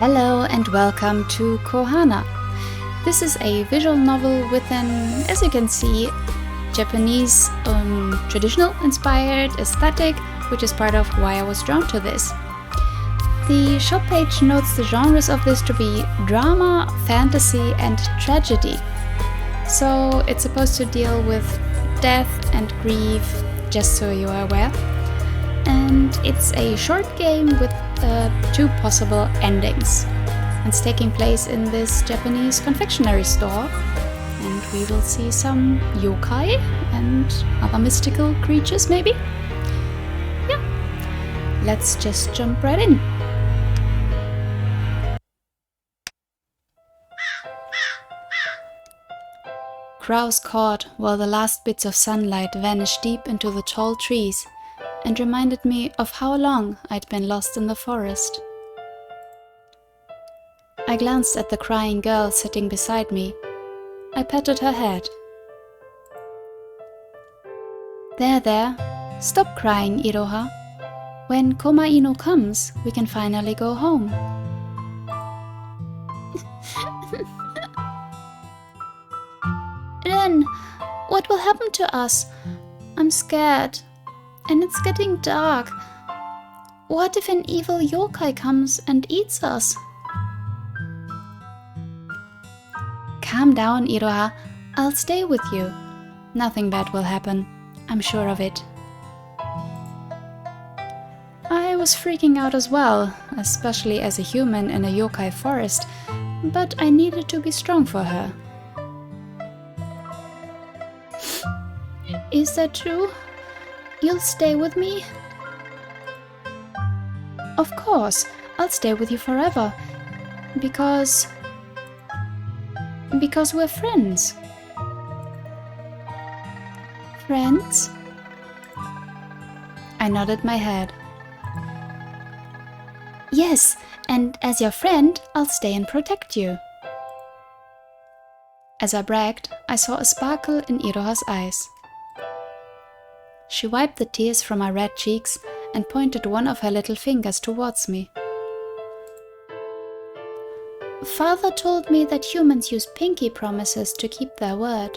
Hello and welcome to Kohana. This is a visual novel with an, as you can see, Japanese traditional inspired aesthetic, which is part of why I was drawn to this. The shop page notes the genres of this to be drama, fantasy and tragedy. So it's supposed to deal with death and grief, just so you are aware. And it's a short game with two possible endings. It's taking place in this Japanese confectionery store, and we will see some yokai and other mystical creatures, maybe? Yeah, let's just jump right in. Crows cawed while the last bits of sunlight vanished deep into the tall trees and reminded me of how long I'd been lost in the forest. I glanced at the crying girl sitting beside me. I patted her head. There, stop crying, Iroha. When Koma-ino comes, we can finally go home. Ren, what will happen to us? I'm scared. And it's getting dark. What if an evil yokai comes and eats us? Calm down, Iroha. I'll stay with you. Nothing bad will happen. I'm sure of it. I was freaking out as well, especially as a human in a yokai forest, but I needed to be strong for her. Is that true? You'll stay with me? Of course, I'll stay with you forever. Because we're friends. Friends? I nodded my head. Yes, and as your friend, I'll stay and protect you. As I bragged, I saw a sparkle in Iroha's eyes. She wiped the tears from my red cheeks and pointed one of her little fingers towards me. Father told me that humans use pinky promises to keep their word.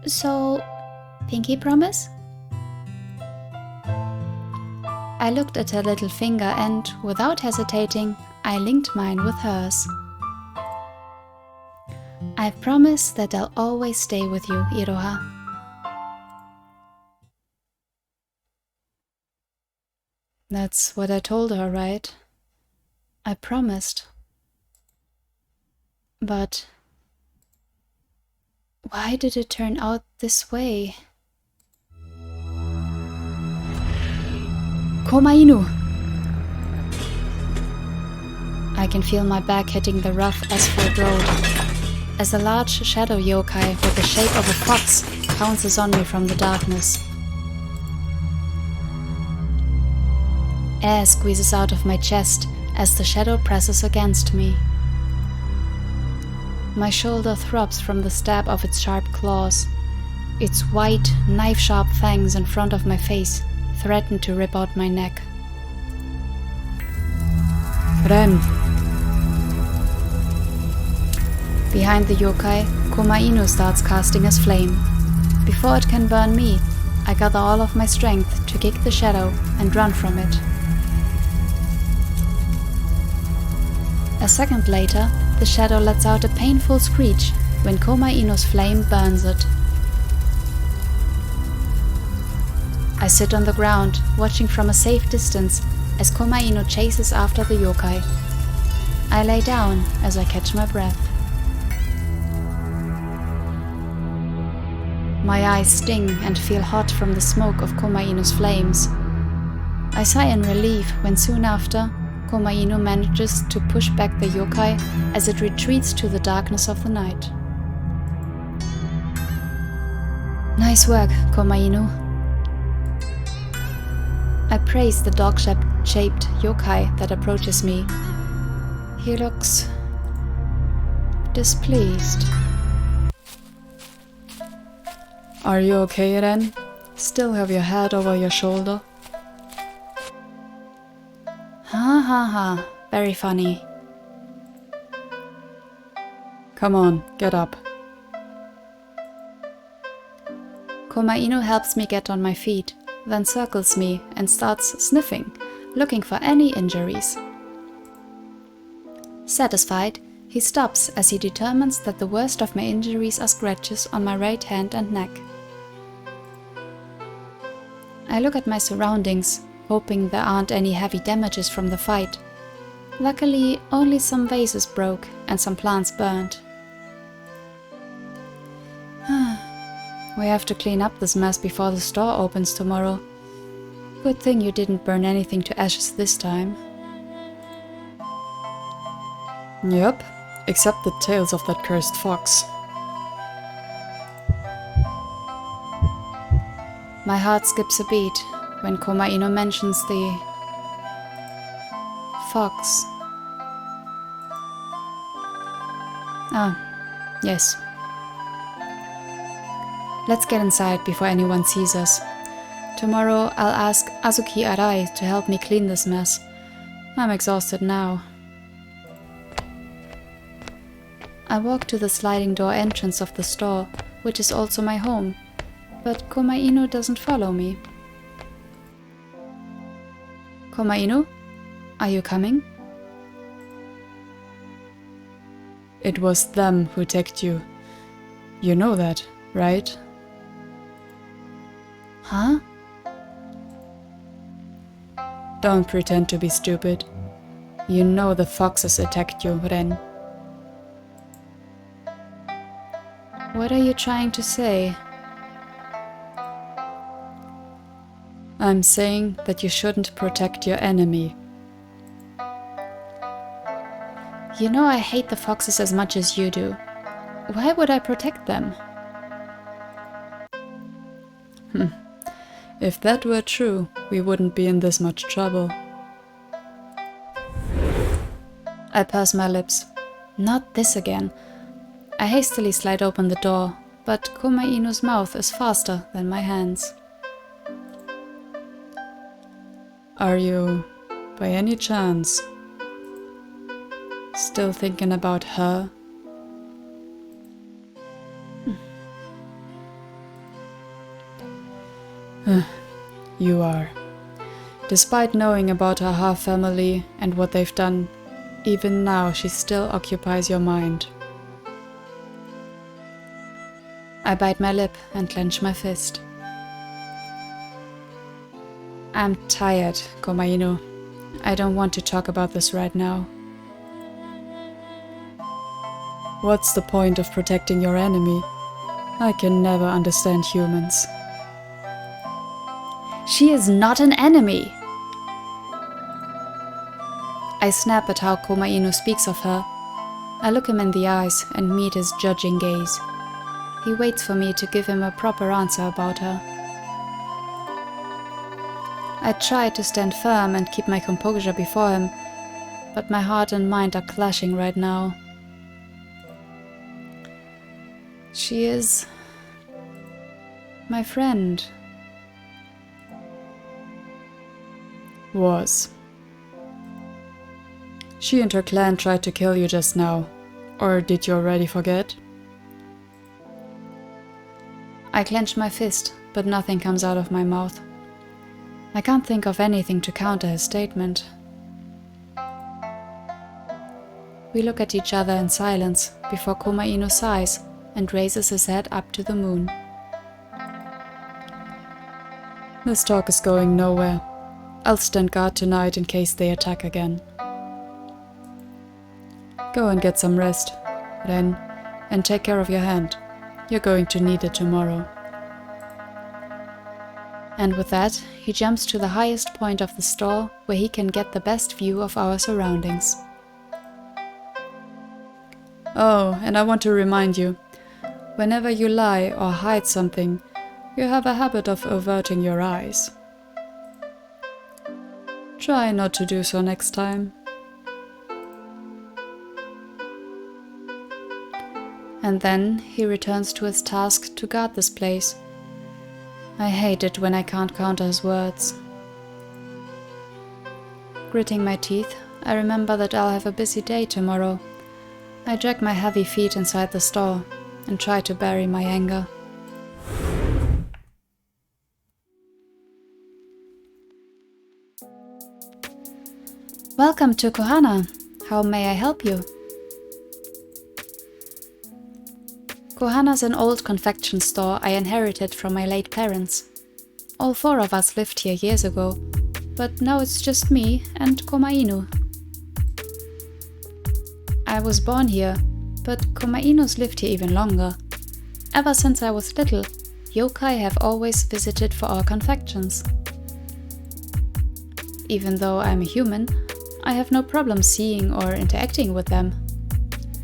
So, pinky promise? I looked at her little finger and, without hesitating, I linked mine with hers. I promise that I'll always stay with you, Iroha. That's what I told her, right? I promised. But why did it turn out this way? Koma-ino! I can feel my back hitting the rough asphalt road as a large shadow yokai with the shape of a fox pounces on me from the darkness. Air squeezes out of my chest as the shadow presses against me. My shoulder throbs from the stab of its sharp claws. Its white, knife-sharp fangs in front of my face threaten to rip out my neck. Ren! Behind the yokai, Koma-ino starts casting his flame. Before it can burn me, I gather all of my strength to kick the shadow and run from it. A second later, the shadow lets out a painful screech when Koma-ino's flame burns it. I sit on the ground, watching from a safe distance as Koma-ino chases after the yokai. I lay down as I catch my breath. My eyes sting and feel hot from the smoke of Koma-ino's flames. I sigh in relief when soon after, Koma-ino manages to push back the yokai as it retreats to the darkness of the night. Nice work, Koma-ino. I praise the dog-shaped yokai that approaches me. He looks displeased. Are you okay, Ren? Still have your head over your shoulder? Huh? ha ha, very funny. Come on, get up. Komainu helps me get on my feet, then circles me and starts sniffing, looking for any injuries. Satisfied, he stops as he determines that the worst of my injuries are scratches on my right hand and neck. I look at my surroundings, hoping there aren't any heavy damages from the fight. Luckily, only some vases broke and some plants burned. We have to clean up this mess before the store opens tomorrow. Good thing you didn't burn anything to ashes this time. Yep, except the tails of that cursed fox. My heart skips a beat when Komainu mentions the fox. Ah, yes. Let's get inside before anyone sees us. Tomorrow I'll ask Azuki Arai to help me clean this mess. I'm exhausted now. I walk to the sliding door entrance of the store, which is also my home, but Komainu doesn't follow me. Komainu, are you coming? It was them who attacked you. You know that, right? Huh? Don't pretend to be stupid. You know the foxes attacked you, Ren. What are you trying to say? I'm saying that you shouldn't protect your enemy. You know I hate the foxes as much as you do. Why would I protect them? If that were true, we wouldn't be in this much trouble. I purse my lips. Not this again. I hastily slide open the door, but Komainu's mouth is faster than my hands. Are you, by any chance, still thinking about her? You are. Despite knowing about her half-family and what they've done, even now she still occupies your mind. I bite my lip and clench my fist. I'm tired, Komainu. I don't want to talk about this right now. What's the point of protecting your enemy? I can never understand humans. She is not an enemy! I snap at how Komainu speaks of her. I look him in the eyes and meet his judging gaze. He waits for me to give him a proper answer about her. I try to stand firm and keep my composure before him, but my heart and mind are clashing right now. She is my friend. Was. She and her clan tried to kill you just now. Or did you already forget? I clench my fist, but nothing comes out of my mouth. I can't think of anything to counter his statement. We look at each other in silence before Komainu sighs and raises his head up to the moon. This talk is going nowhere. I'll stand guard tonight in case they attack again. Go and get some rest, Ren, and take care of your hand. You're going to need it tomorrow. And with that, he jumps to the highest point of the store where he can get the best view of our surroundings. Oh, and I want to remind you, whenever you lie or hide something, you have a habit of averting your eyes. Try not to do so next time. And then he returns to his task to guard this place. I hate it when I can't counter his words. Gritting my teeth, I remember that I'll have a busy day tomorrow. I drag my heavy feet inside the store and try to bury my anger. Welcome to Kohana. How may I help you? Kohana's an old confection store I inherited from my late parents. All 4 of us lived here years ago, but now it's just me and Komainu. I was born here, but Komainu's lived here even longer. Ever since I was little, Youkai have always visited for our confections. Even though I'm a human, I have no problem seeing or interacting with them.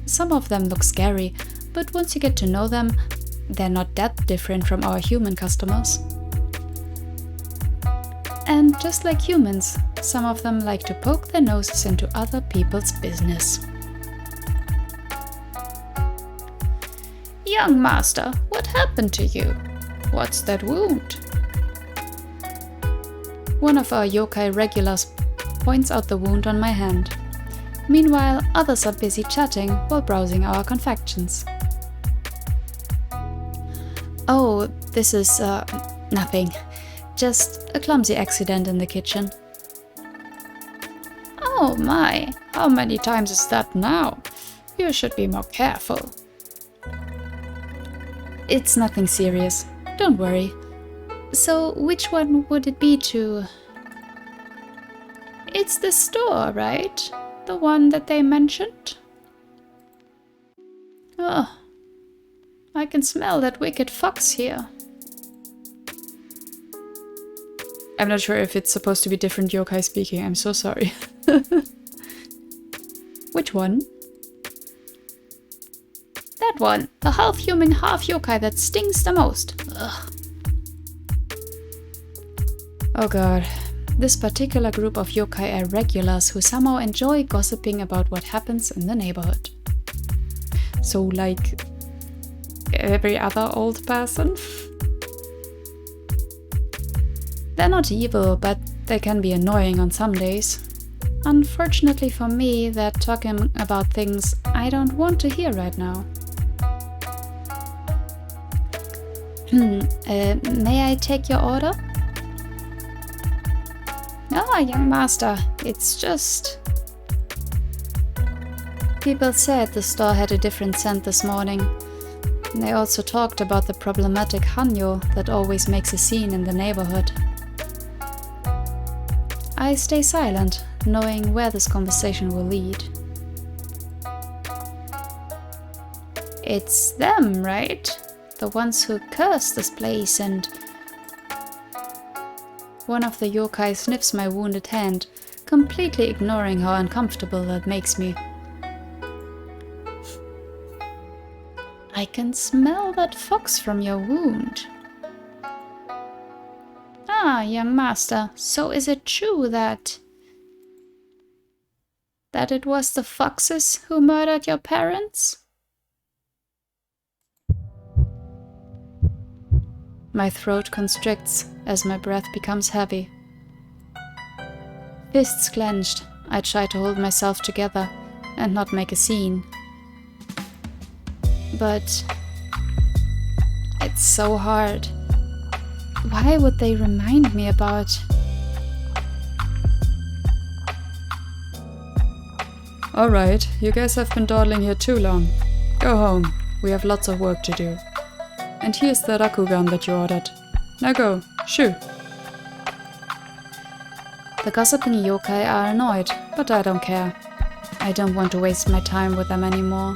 Some of them look scary, but once you get to know them, they're not that different from our human customers. And just like humans, some of them like to poke their noses into other people's business. Young master, what happened to you? What's that wound? One of our yokai regulars points out the wound on my hand. Meanwhile, others are busy chatting while browsing our confections. Oh, this is, nothing. Just a clumsy accident in the kitchen. Oh my, how many times is that now? You should be more careful. It's nothing serious, don't worry. So, which one would it be to... It's the store, right? The one that they mentioned? Oh, I can smell that wicked fox here. I'm not sure if it's supposed to be different yokai speaking, I'm so sorry. Which one? That one, the half-human, half-yokai that stings the most. Ugh. Oh god, this particular group of yokai are regulars who somehow enjoy gossiping about what happens in the neighborhood. So like every other old person? They're not evil, but they can be annoying on some days. Unfortunately for me, they're talking about things I don't want to hear right now. May I take your order? Ah, young master, it's just... People said the store had a different scent this morning. They also talked about the problematic Hanyo that always makes a scene in the neighborhood. I stay silent, knowing where this conversation will lead. It's them, right? The ones who cursed this place and... One of the yokai sniffs my wounded hand, completely ignoring how uncomfortable that makes me. I can smell that fox from your wound. Ah, young master, so is it true that it was the foxes who murdered your parents? My throat constricts as my breath becomes heavy. Fists clenched, I try to hold myself together and not make a scene. But it's so hard. Why would they remind me about... Alright, you guys have been dawdling here too long. Go home, we have lots of work to do. And here's the rakugan that you ordered. Now go, shoo! The gossiping yokai are annoyed, but I don't care. I don't want to waste my time with them anymore.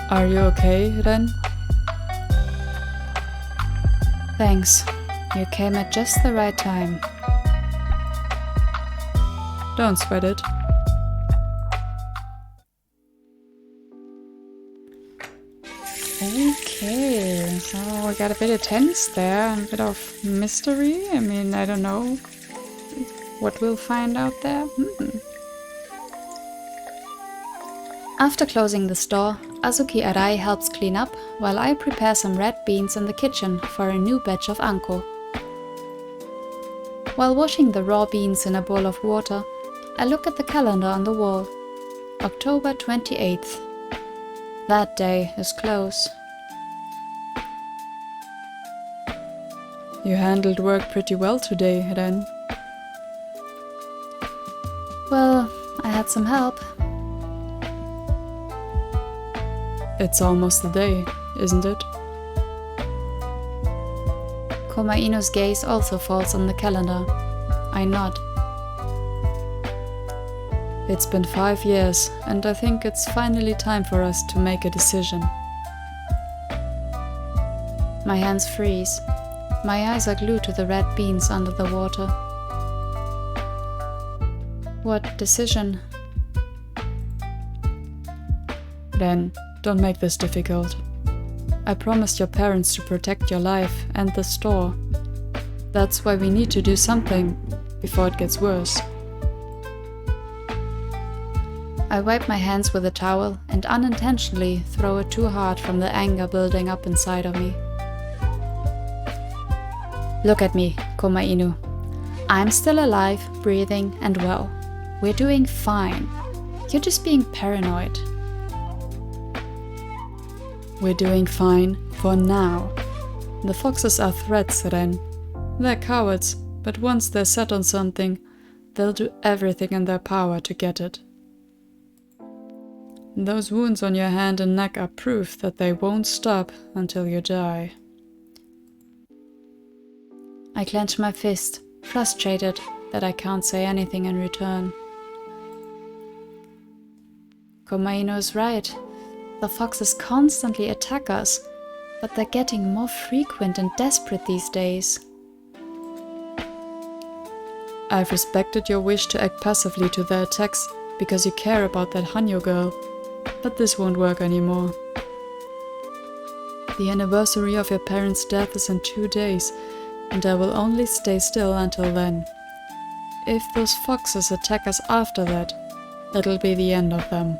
Are you okay, Ren? Thanks. You came at just the right time. Don't sweat it. Okay, so we got a bit of tense there, and a bit of mystery. I mean, I don't know what we'll find out there. After closing the store, Azuki Arai helps clean up while I prepare some red beans in the kitchen for a new batch of anko. While washing the raw beans in a bowl of water, I look at the calendar on the wall. October 28th. That day is close. You handled work pretty well today, Ren. Well, I had some help. It's almost the day, isn't it? Komaino's gaze also falls on the calendar. I nod. It's been 5 years, and I think it's finally time for us to make a decision. My hands freeze. My eyes are glued to the red beans under the water. What decision? Ren, don't make this difficult. I promised your parents to protect your life and the store. That's why we need to do something before it gets worse. I wipe my hands with a towel and unintentionally throw it too hard from the anger building up inside of me. Look at me, Komainu. I'm still alive, breathing, and well. We're doing fine. You're just being paranoid. We're doing fine for now. The foxes are threats, Ren. They're cowards, but once they're set on something, they'll do everything in their power to get it. Those wounds on your hand and neck are proof that they won't stop until you die. I clench my fist, frustrated that I can't say anything in return. Komaino is right. The foxes constantly attack us, but they're getting more frequent and desperate these days. I've respected your wish to act passively to their attacks because you care about that Hanyo girl, but this won't work anymore. The anniversary of your parents' death is in 2 days, and I will only stay still until then. If those foxes attack us after that, it'll be the end of them.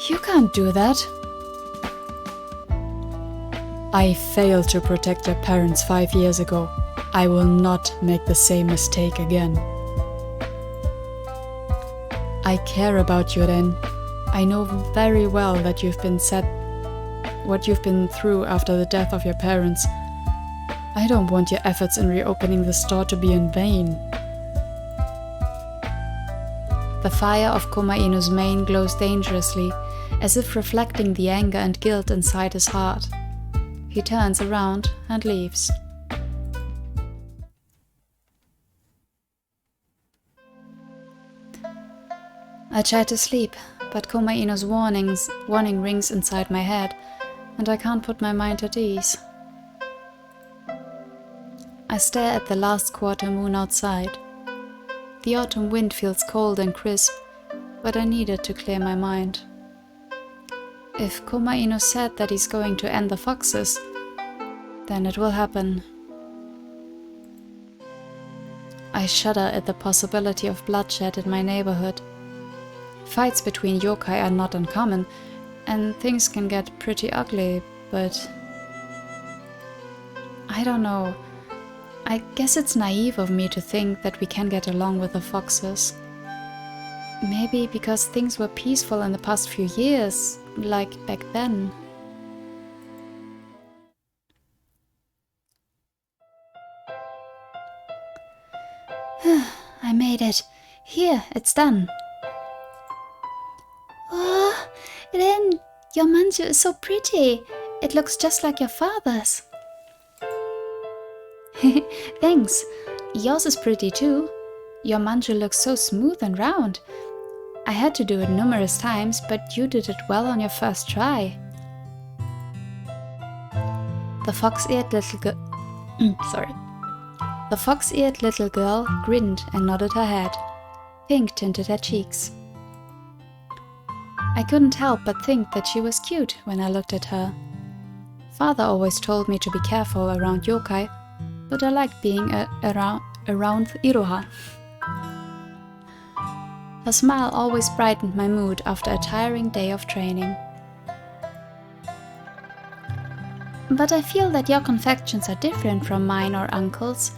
You can't do that. I failed to protect your parents 5 years ago. I will not make the same mistake again. I care about you, Ren. I know very well that what you've been through after the death of your parents. I don't want your efforts in reopening the store to be in vain. The fire of Komaino's mane glows dangerously, as if reflecting the anger and guilt inside his heart. He turns around and leaves. I try to sleep, but Komaino's warning rings inside my head, and I can't put my mind at ease. I stare at the last quarter moon outside. The autumn wind feels cold and crisp, but I need it to clear my mind. If Komaino said that he's going to end the foxes, then it will happen. I shudder at the possibility of bloodshed in my neighborhood. Fights between yokai are not uncommon, and things can get pretty ugly, but I don't know. I guess it's naive of me to think that we can get along with the foxes. Maybe because things were peaceful in the past few years, like back then. I made it. Here, it's done. Oh, Ren, your manju is so pretty. It looks just like your father's. Thanks. Yours is pretty too. Your manju looks so smooth and round. I had to do it numerous times, but you did it well on your first try. The fox-eared little The fox-eared little girl grinned and nodded her head. Pink tinted her cheeks. I couldn't help but think that she was cute when I looked at her. Father always told me to be careful around yokai, but I liked being around Iroha. Her smile always brightened my mood after a tiring day of training. But I feel that your confections are different from mine or Uncle's.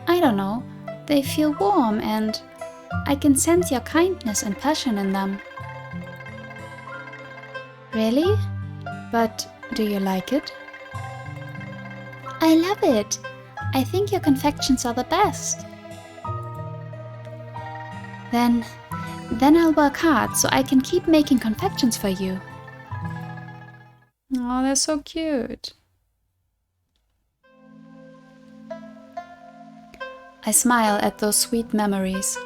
I don't know, they feel warm and I can sense your kindness and passion in them. Really? But do you like it? I love it. I think your confections are the best. Then I'll work hard so I can keep making confections for you. Oh, they're so cute. I smile at those sweet memories.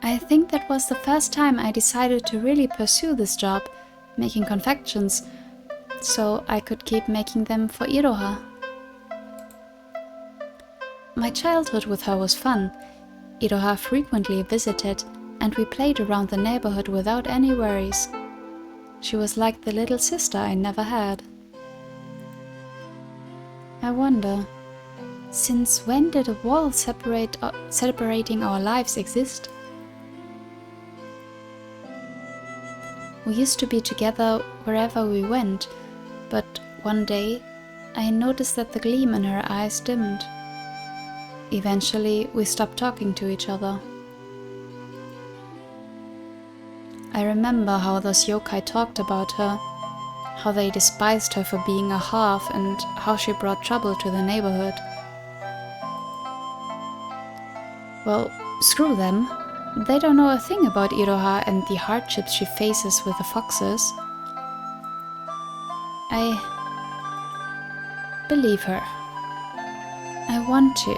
I think that was the first time I decided to really pursue this job, making confections, so I could keep making them for Iroha. My childhood with her was fun. Iroha frequently visited, and we played around the neighborhood without any worries. She was like the little sister I never had. I wonder, since when did a wall separating our lives exist? We used to be together wherever we went, but one day I noticed that the gleam in her eyes dimmed. Eventually, we stopped talking to each other. I remember how those yokai talked about her, how they despised her for being a half and how she brought trouble to the neighborhood. Well, screw them. They don't know a thing about Iroha and the hardships she faces with the foxes. I believe her. I want to.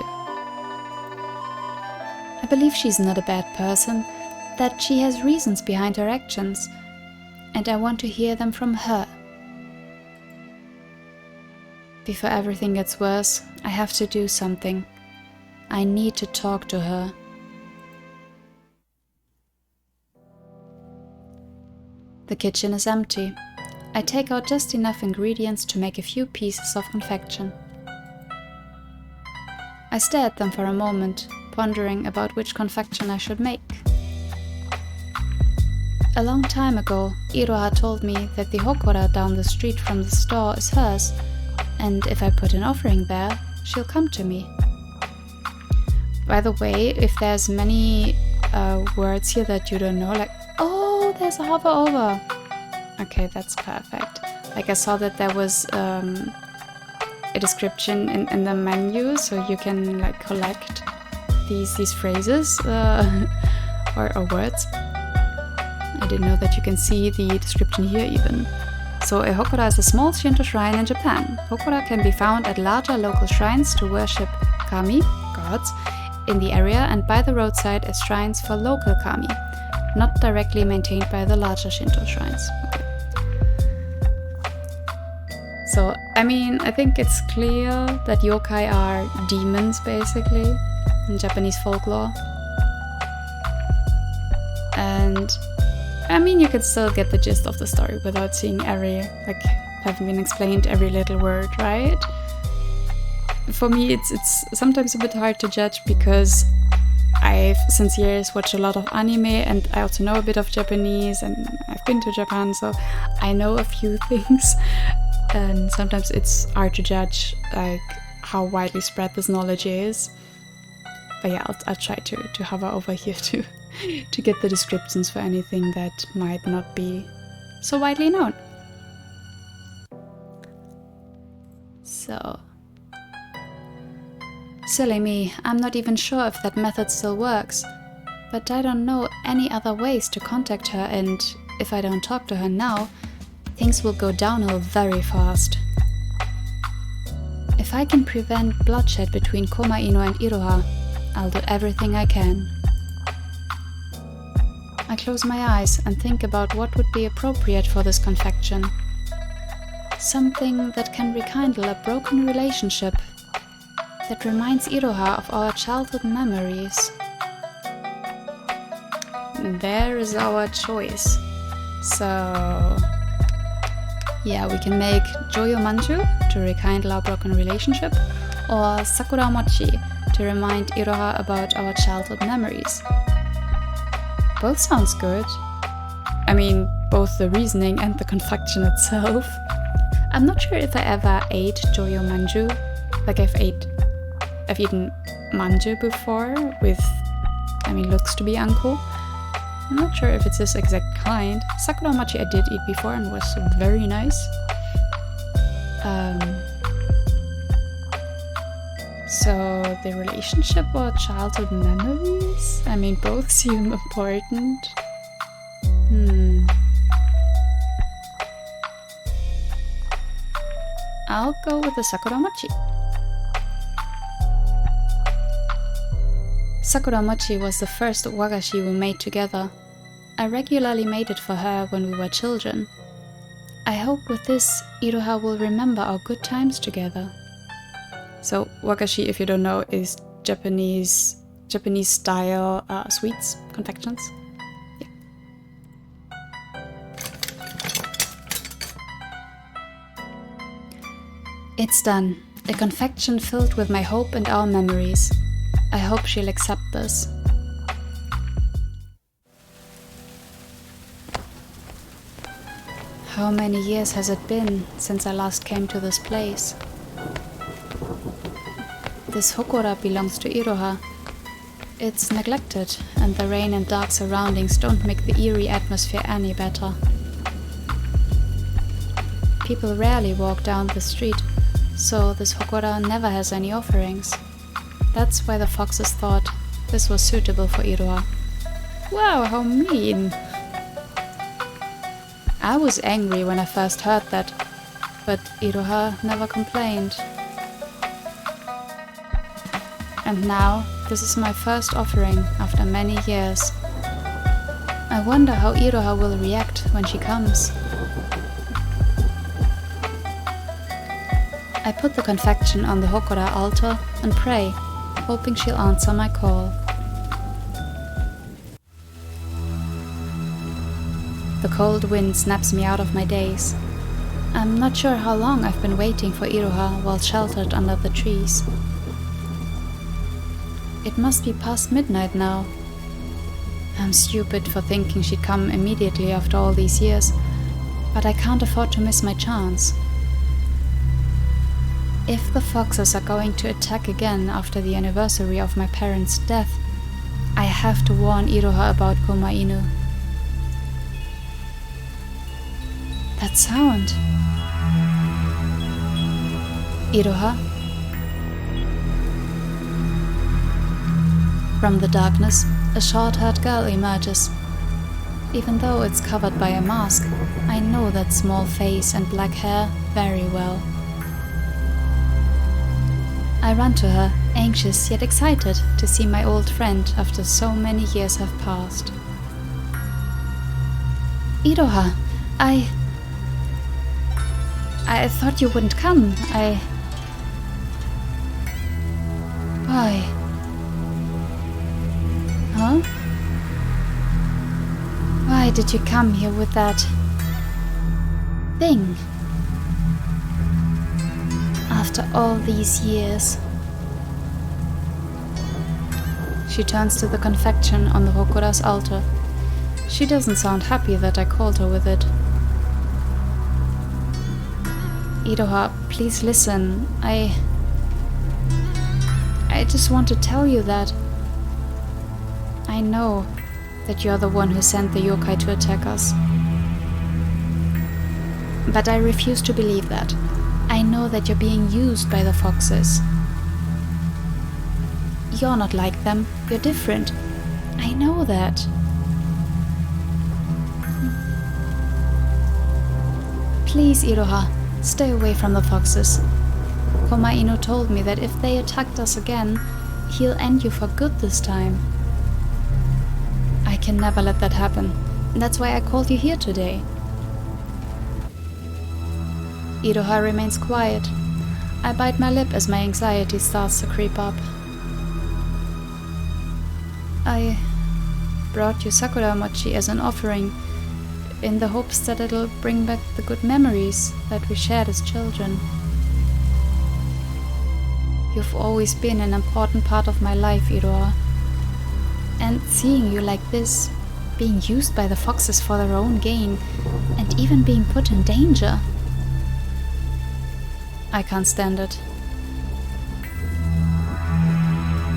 I believe she's not a bad person, that she has reasons behind her actions, and I want to hear them from her. Before everything gets worse, I have to do something. I need to talk to her. The kitchen is empty. I take out just enough ingredients to make a few pieces of confection. I stare at them for a moment, pondering about which confection I should make. A long time ago, Iroha told me that the hokora down the street from the store is hers, and if I put an offering there, she'll come to me. By the way, if there's many words here that you don't know, like, oh, there's a hover over. Okay, that's perfect. Like I saw that there was a description in the menu, so you can like collect these phrases or words. I didn't know that you can see the description here even. So a hokora is a small Shinto shrine in Japan. Hokora can be found at larger local shrines to worship kami, gods, in the area and by the roadside as shrines for local kami, not directly maintained by the larger Shinto shrines. Okay. So, I mean, I think it's clear that yokai are demons, basically, in Japanese folklore. And, I mean, you could still get the gist of the story without seeing having been explained every little word, right? For me, it's sometimes a bit hard to judge because I've, since years, watched a lot of anime and I also know a bit of Japanese and I've been to Japan, so I know a few things. And sometimes it's hard to judge like how widely spread this knowledge is. But yeah, I'll try to hover over here to get the descriptions for anything that might not be so widely known. So, silly me, I'm not even sure if that method still works, but I don't know any other ways to contact her, and if I don't talk to her now, things will go downhill very fast. If I can prevent bloodshed between Koma-ino and Iroha, I'll do everything I can. I close my eyes and think about what would be appropriate for this confection. Something that can rekindle a broken relationship, that reminds Iroha of our childhood memories. There is our choice. So, yeah, we can make Joyo Manju to rekindle our broken relationship, or Sakura Mochi to remind Iroha about our childhood memories. Both sounds good. I mean, both the reasoning and the confection itself. I'm not sure if I ever ate joyo manju. Like I've eaten manju before with, looks to be anko. I'm not sure if it's this exact kind. Sakura mochi I did eat before and was very nice. So the relationship or childhood memories? Both seem important. I'll go with the Sakura mochi. Sakura mochi was the first wagashi we made together. I regularly made it for her when we were children. I hope with this, Iroha will remember our good times together. So, wagashi, if you don't know, is Japanese style sweets, confections. Yeah. It's done. A confection filled with my hope and our memories. I hope she'll accept this. How many years has it been since I last came to this place? This hokora belongs to Iroha. It's neglected, and the rain and dark surroundings don't make the eerie atmosphere any better. People rarely walk down the street, so this hokora never has any offerings. That's why the foxes thought this was suitable for Iroha. Wow, how mean! I was angry when I first heard that, but Iroha never complained. And now, this is my first offering after many years. I wonder how Iroha will react when she comes. I put the confection on the hokora altar and pray, hoping she'll answer my call. The cold wind snaps me out of my daze. I'm not sure how long I've been waiting for Iroha while sheltered under the trees. It must be past midnight now. I'm stupid for thinking she'd come immediately after all these years, but I can't afford to miss my chance. If the foxes are going to attack again after the anniversary of my parents' death, I have to warn Iroha about Koma Inu. That sound. Iroha? From the darkness, a short-haired girl emerges. Even though it's covered by a mask, I know that small face and black hair very well. I run to her, anxious yet excited to see my old friend after so many years have passed. Iroha, I thought you wouldn't come. Why? Huh? Why did you come here with that thing? After all these years. She turns to the confection on the hokora's altar. She doesn't sound happy that I called her with it. Iroha, please listen. I just want to tell you that I know that you're the one who sent the yokai to attack us. But I refuse to believe that. I know that you're being used by the foxes. You're not like them. You're different. I know that. Please, Iroha, stay away from the foxes. Koma Inu told me that if they attacked us again, he'll end you for good this time. I can never let that happen. That's why I called you here today. Iroha remains quiet. I bite my lip as my anxiety starts to creep up. I brought you Sakura mochi as an offering, in the hopes that it'll bring back the good memories that we shared as children. You've always been an important part of my life, Iroha. And seeing you like this, being used by the foxes for their own gain, and even being put in danger, I can't stand it.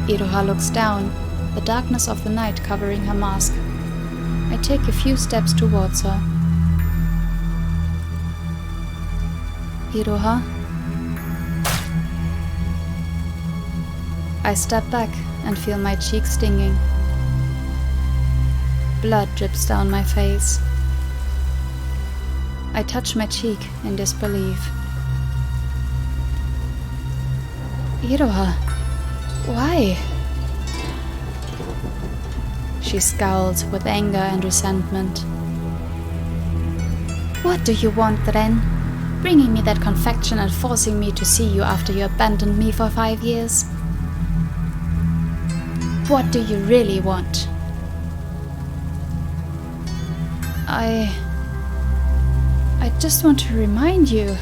Iroha looks down, the darkness of the night covering her mask. I take a few steps towards her. Iroha? I step back and feel my cheek stinging. Blood drips down my face. I touch my cheek in disbelief. Iroha, why? She scowls with anger and resentment. What do you want, Ren? Bringing me that confection and forcing me to see you after you abandoned me for 5 years? What do you really want? I just want to remind you.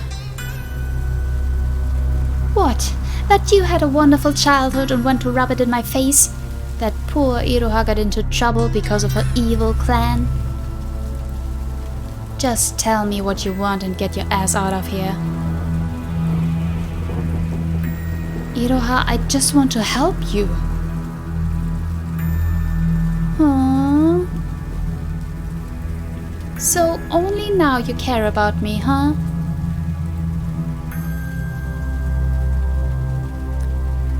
What? That you had a wonderful childhood and want to rub it in my face? That poor Iroha got into trouble because of her evil clan? Just tell me what you want and get your ass out of here. Iroha, I just want to help you. Aww. So only now you care about me, huh?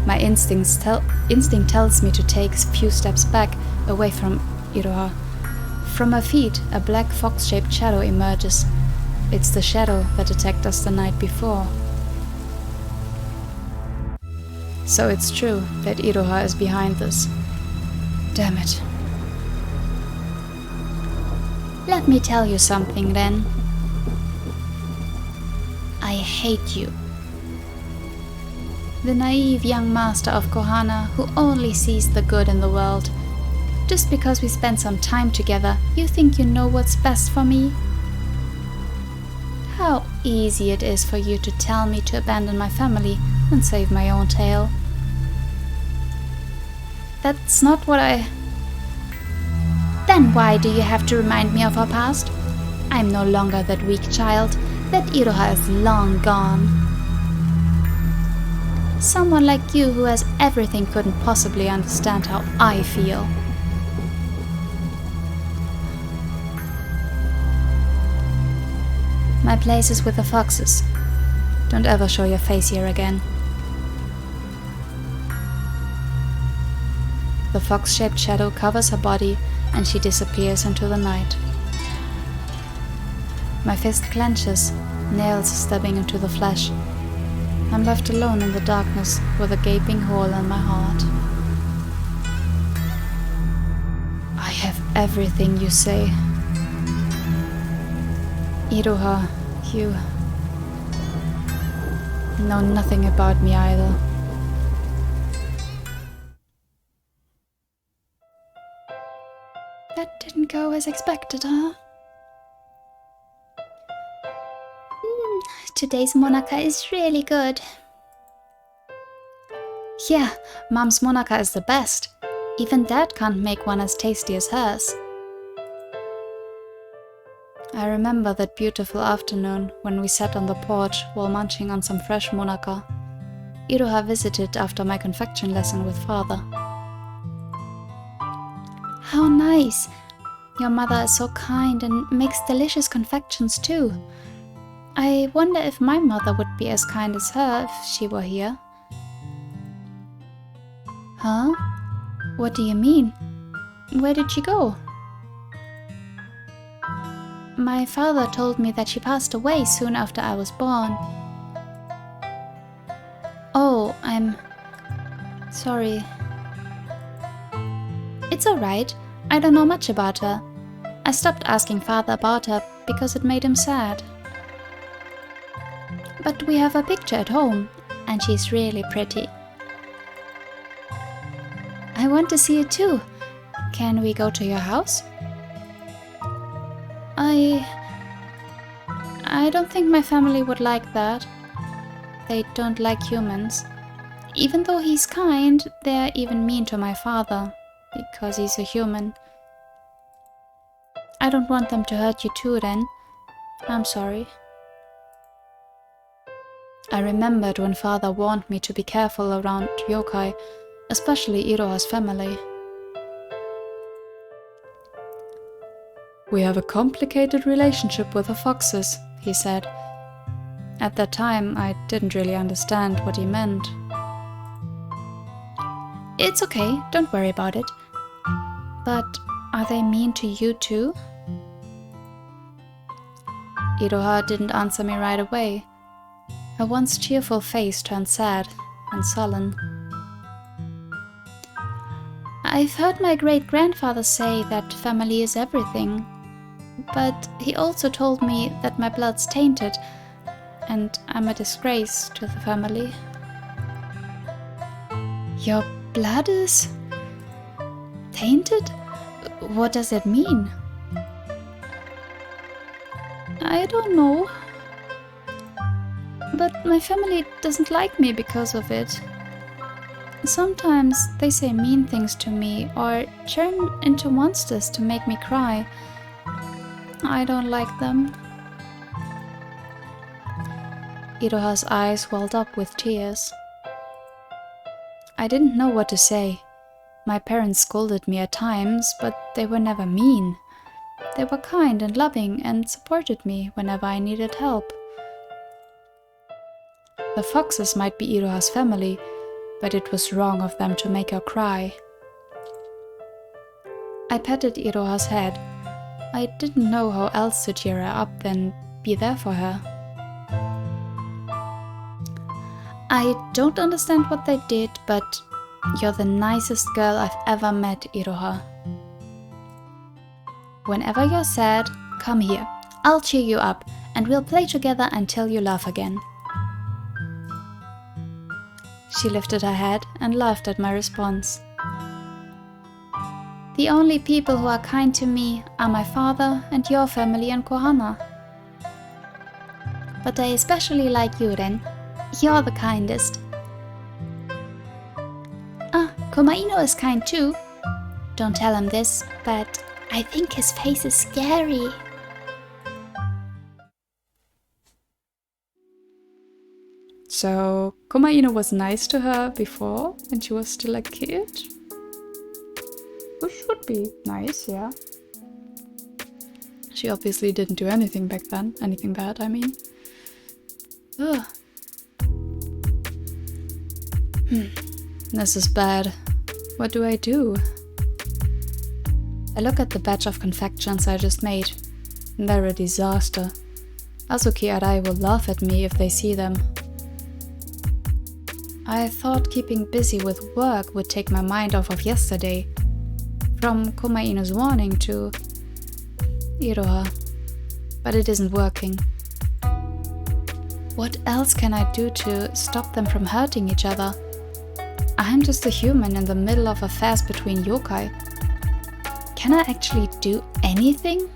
My instinct tells me to take a few steps back, away from Iroha. From her feet, a black fox-shaped shadow emerges. It's the shadow that attacked us the night before. So it's true that Iroha is behind this. Damn it. Let me tell you something, Ren. I hate you. The naive young master of Kohana who only sees the good in the world. Just because we spend some time together, you think you know what's best for me? How easy it is for you to tell me to abandon my family and save my own tail. That's not what I... Then why do you have to remind me of our past? I'm no longer that weak child. That Iroha is long gone. Someone like you who has everything couldn't possibly understand how I feel. My place is with the foxes. Don't ever show your face here again. The fox-shaped shadow covers her body and she disappears into the night. My fist clenches, nails stabbing into the flesh. I'm left alone in the darkness with a gaping hole in my heart. I have everything you say. Iroha, you know nothing about me either. That didn't go as expected, huh? Today's monaka is really good. Yeah, Mom's monaka is the best. Even Dad can't make one as tasty as hers. I remember that beautiful afternoon when we sat on the porch while munching on some fresh monaka. Iroha visited after my confection lesson with Father. How nice! Your mother is so kind and makes delicious confections too. I wonder if my mother would be as kind as her if she were here. Huh? What do you mean? Where did she go? My father told me that she passed away soon after I was born. Oh, I'm sorry. It's alright. I don't know much about her. I stopped asking Father about her because it made him sad. But we have a picture at home, and she's really pretty. I want to see it too. Can we go to your house? I don't think my family would like that. They don't like humans. Even though he's kind, they're even mean to my father, because he's a human. I don't want them to hurt you too, Ren. I'm sorry. I remembered when father warned me to be careful around yokai, especially Iroha's family. "We have a complicated relationship with the foxes," he said. At that time, I didn't really understand what he meant. "It's okay, don't worry about it. But are they mean to you too?" Iroha didn't answer me right away. Her once cheerful face turned sad and sullen. "I've heard my great-grandfather say that family is everything, but he also told me that my blood's tainted and I'm a disgrace to the family." "Your blood is tainted? What does it mean?" "I don't know. But my family doesn't like me because of it. Sometimes they say mean things to me or turn into monsters to make me cry. I don't like them." Iroha's eyes welled up with tears. I didn't know what to say. My parents scolded me at times, but they were never mean. They were kind and loving and supported me whenever I needed help. The foxes might be Iroha's family, but it was wrong of them to make her cry. I patted Iroha's head. I didn't know how else to cheer her up than be there for her. "I don't understand what they did, but you're the nicest girl I've ever met, Iroha. Whenever you're sad, come here. I'll cheer you up, and we'll play together until you laugh again." She lifted her head and laughed at my response. "The only people who are kind to me are my father and your family in Kohana. But I especially like you, Ren. You're the kindest." "Ah, Komaino is kind too. Don't tell him this, but I think his face is scary." So, Komaino was nice to her before, when she was still a kid? Which would be nice, yeah. She obviously didn't do anything back then. Anything bad, I mean. Ugh. This is bad. What do I do? I look at the batch of confections I just made. They're a disaster. Azuki and I will laugh at me if they see them. I thought keeping busy with work would take my mind off of yesterday. From Komaino's warning to Iroha. But it isn't working. What else can I do to stop them from hurting each other? I'm just a human in the middle of a fast between yokai. Can I actually do anything?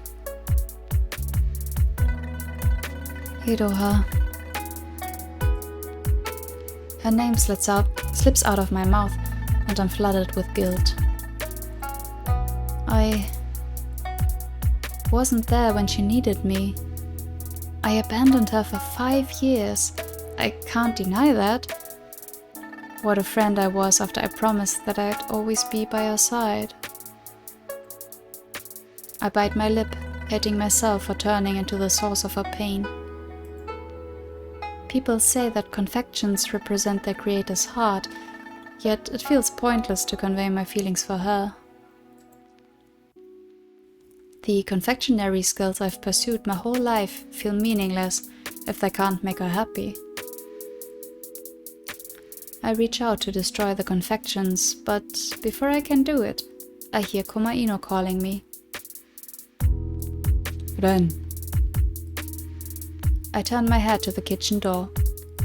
Iroha. Her name slips out of my mouth, and I'm flooded with guilt. I wasn't there when she needed me. I abandoned her for 5 years. I can't deny that. What a friend I was after I promised that I'd always be by her side. I bite my lip, hating myself for turning into the source of her pain. People say that confections represent their creator's heart, yet it feels pointless to convey my feelings for her. The confectionery skills I've pursued my whole life feel meaningless if they can't make her happy. I reach out to destroy the confections, but before I can do it, I hear Komaino calling me. Ren. I turn my head to the kitchen door.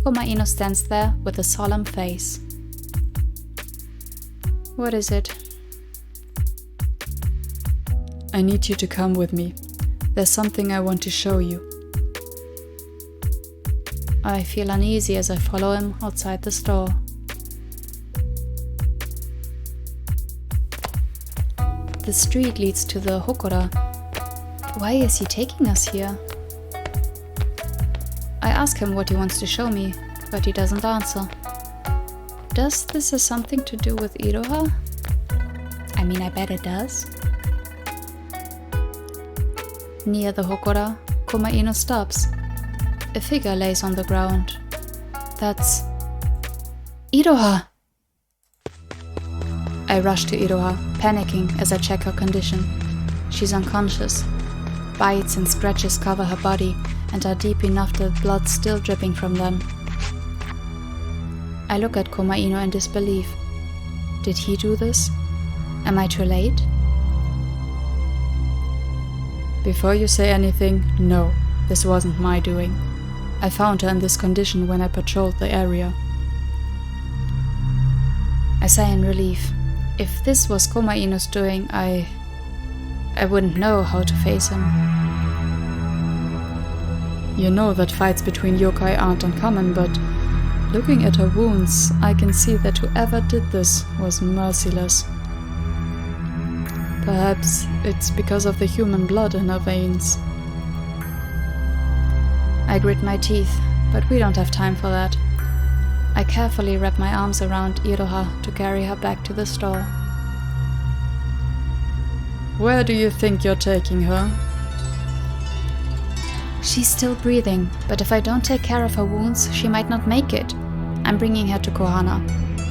Komaino stands there with a solemn face. What is it? I need you to come with me. There's something I want to show you. I feel uneasy as I follow him outside the store. The street leads to the Hokora. Why is he taking us here? I ask him what he wants to show me, but he doesn't answer. Does this have something to do with Iroha? I mean, I bet it does. Near the Hokora, Komaino stops. A figure lays on the ground. That's Iroha! I rush to Iroha, panicking as I check her condition. She's unconscious. Bites and scratches cover her body and are deep enough that blood's still dripping from them. I look at Komaino in disbelief. Did he do this? Am I too late? Before you say anything, no, this wasn't my doing. I found her in this condition when I patrolled the area. I sigh in relief. If this was Komaino's doing, I wouldn't know how to face him. You know that fights between yokai aren't uncommon, but looking at her wounds, I can see that whoever did this was merciless. Perhaps it's because of the human blood in her veins. I grit my teeth, but we don't have time for that. I carefully wrap my arms around Iroha to carry her back to the store. Where do you think you're taking her? She's still breathing, but if I don't take care of her wounds, she might not make it. I'm bringing her to Kohana.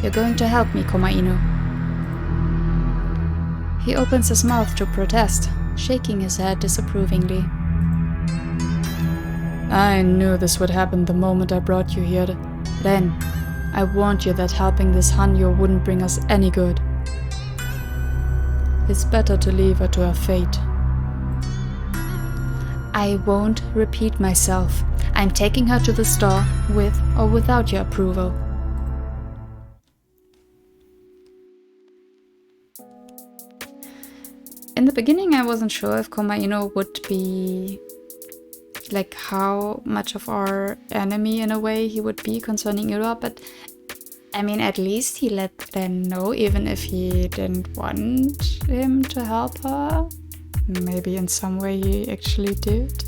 You're going to help me, Komaino. He opens his mouth to protest, shaking his head disapprovingly. I knew this would happen the moment I brought you here. Ren, I warned you that helping this Hanyo wouldn't bring us any good. It's better to leave her to her fate. I won't repeat myself. I'm taking her to the store, with or without your approval. In the beginning, I wasn't sure if Komaino would be like how much of our enemy in a way he would be concerning Iroha, but I mean, at least he let Ren know, even if he didn't want him to help her. Maybe in some way he actually did.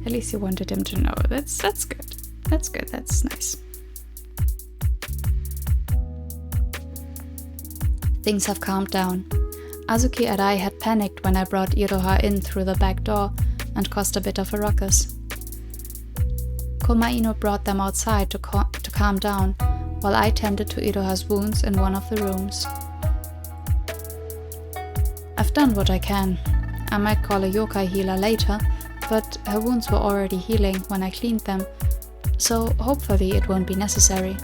At least he wanted him to know. That's good. That's good. That's nice. Things have calmed down. Azuki and I had panicked when I brought Iroha in through the back door and caused a bit of a ruckus. Komaino brought them outside to calm down, while I tended to Iroha's wounds in one of the rooms. I've done what I can. I might call a yokai healer later, but her wounds were already healing when I cleaned them, so hopefully it won't be necessary.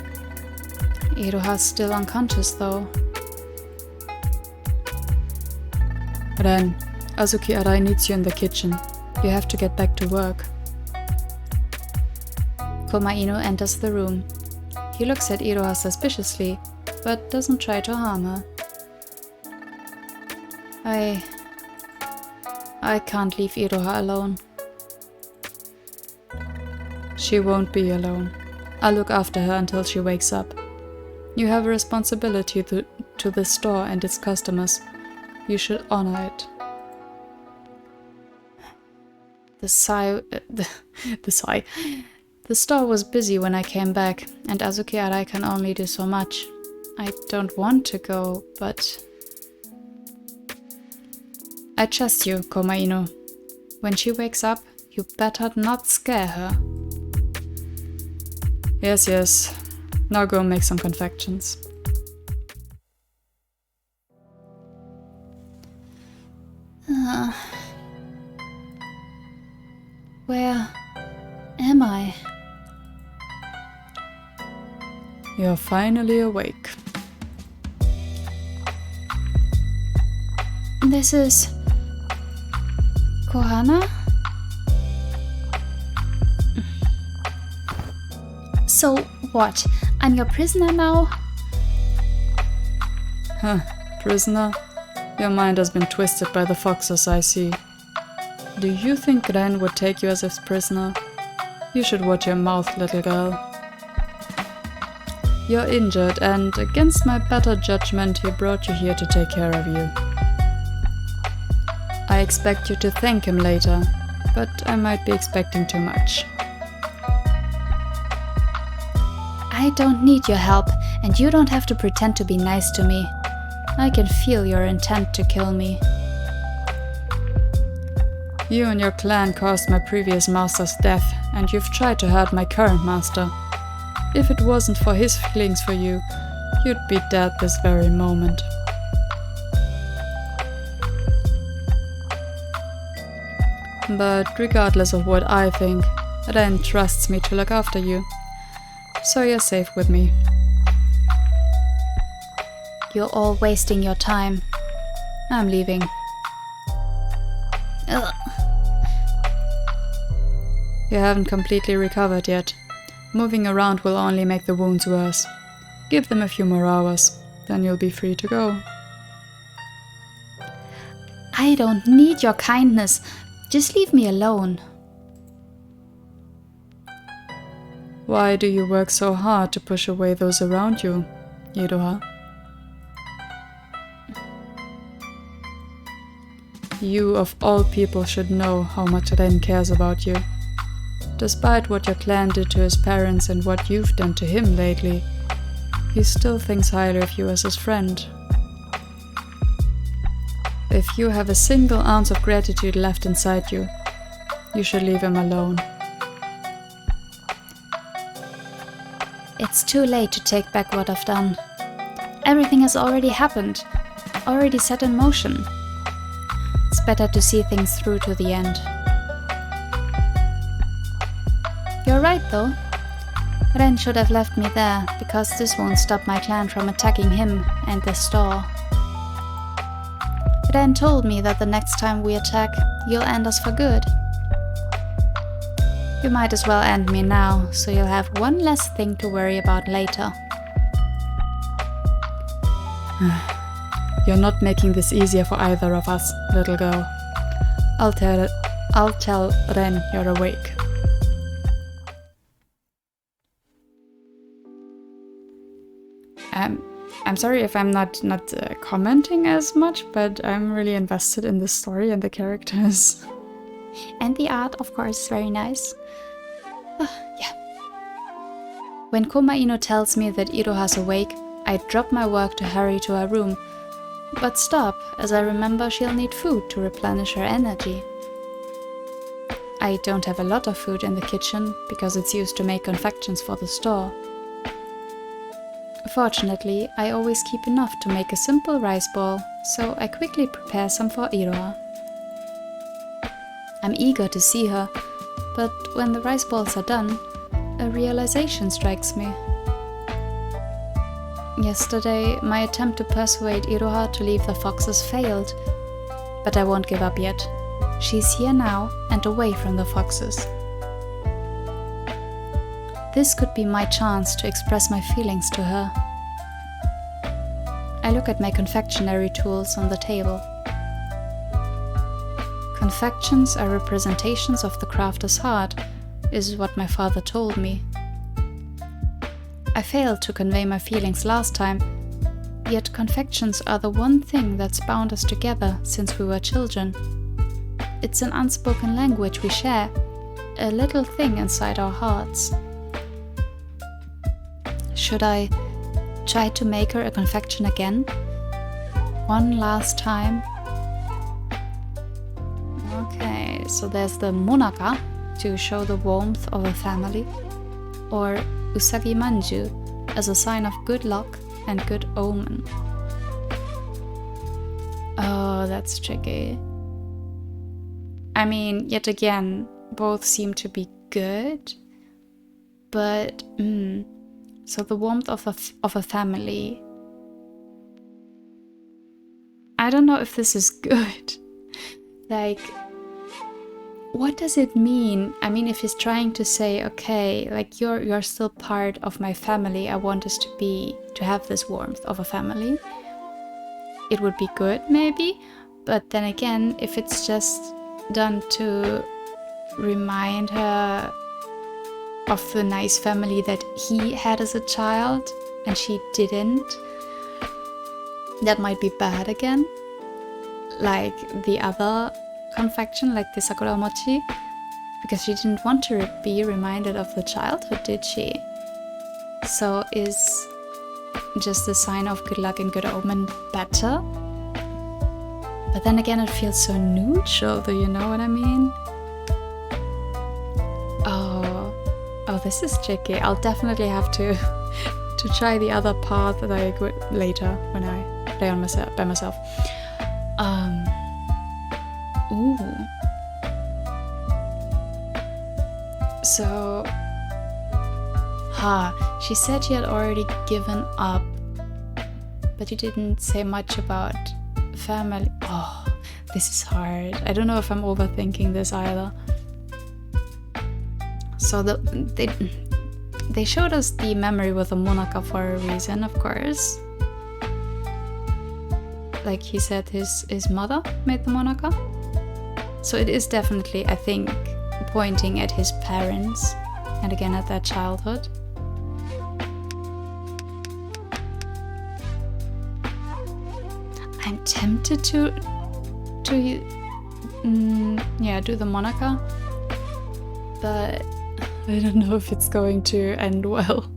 Iroha's still unconscious though. Ren, Azuki Arai needs you in the kitchen. You have to get back to work. Komaino enters the room. He looks at Iroha suspiciously, but doesn't try to harm her. I can't leave Iroha alone. She won't be alone. I'll look after her until she wakes up. You have a responsibility to the store and its customers. You should honor it. The sigh. The store was busy when I came back, and Azuki Arai can only do so much. I don't want to go, but I trust you, Komaino. When she wakes up, you better not scare her. Yes. Now go make some confections. Where am I? You're finally awake. This is Kohana? So what? I'm your prisoner now? Prisoner? Your mind has been twisted by the foxes, I see. Do you think Ren would take you as his prisoner? You should watch your mouth, little girl. You're injured, and against my better judgment, he brought you here to take care of you. I expect you to thank him later, but I might be expecting too much. I don't need your help, and you don't have to pretend to be nice to me. I can feel your intent to kill me. You and your clan caused my previous master's death, and you've tried to hurt my current master. If it wasn't for his feelings for you, you'd be dead this very moment. But regardless of what I think, Ren trusts me to look after you. So you're safe with me. You're all wasting your time. I'm leaving. Ugh. You haven't completely recovered yet. Moving around will only make the wounds worse. Give them a few more hours, then you'll be free to go. I don't need your kindness. Just leave me alone. Why do you work so hard to push away those around you, Iroha? You of all people should know how much Ren cares about you. Despite what your clan did to his parents and what you've done to him lately, he still thinks highly of you as his friend. If you have a single ounce of gratitude left inside you, you should leave him alone. It's too late to take back what I've done. Everything has already happened, already set in motion. It's better to see things through to the end. You're right though. Ren should have left me there, because this won't stop my clan from attacking him and the store. Ren told me that the next time we attack, you'll end us for good. You might as well end me now, so you'll have one less thing to worry about later. You're not making this easier for either of us, little girl. I'll tell Ren you're awake. I'm sorry if I'm not commenting as much, but I'm really invested in the story and the characters. And the art, of course, is very nice. Yeah. When Komaino tells me that Iroha's awake, I drop my work to hurry to her room. But stop, as I remember she'll need food to replenish her energy. I don't have a lot of food in the kitchen, because it's used to make confections for the store. Fortunately, I always keep enough to make a simple rice ball, so I quickly prepare some for Iroha. I'm eager to see her, but when the rice balls are done, a realization strikes me. Yesterday, my attempt to persuade Iroha to leave the foxes failed, but I won't give up yet. She's here now and away from the foxes. This could be my chance to express my feelings to her. I look at my confectionery tools on the table. Confections are representations of the crafter's heart, is what my father told me. I failed to convey my feelings last time, yet confections are the one thing that's bound us together since we were children. It's an unspoken language we share, a little thing inside our hearts. Should I try to make her a confection again? One last time? Okay, so there's the monaka, to show the warmth of a family, or usagi manju, as a sign of good luck and good omen. Oh, that's tricky. I mean, yet again, both seem to be good, but so the warmth of a family. I don't know if this is good. Like, what does it mean? I mean, if he's trying to say, okay, like you're still part of my family. I want us to have this warmth of a family. It would be good, maybe. But then again, if it's just done to remind her of the nice family that he had as a child and she didn't, that might be bad again. Like the other confection, like the sakura mochi, because she didn't want to be reminded of the childhood, did she? So is just a sign of good luck and good omen better? But then again, it feels so neutral, do you know what I mean? Oh, this is tricky. I'll definitely have to try the other part like later when I play on by myself. Ooh. So, she said she had already given up, but you didn't say much about family. Oh, this is hard. I don't know if I'm overthinking this either. So they showed us the memory with the Monaka for a reason, of course. Like he said, his mother made the Monaka. So it is definitely, I think, pointing at his parents and again at their childhood. I'm tempted to do the Monaka, but I don't know if it's going to end well.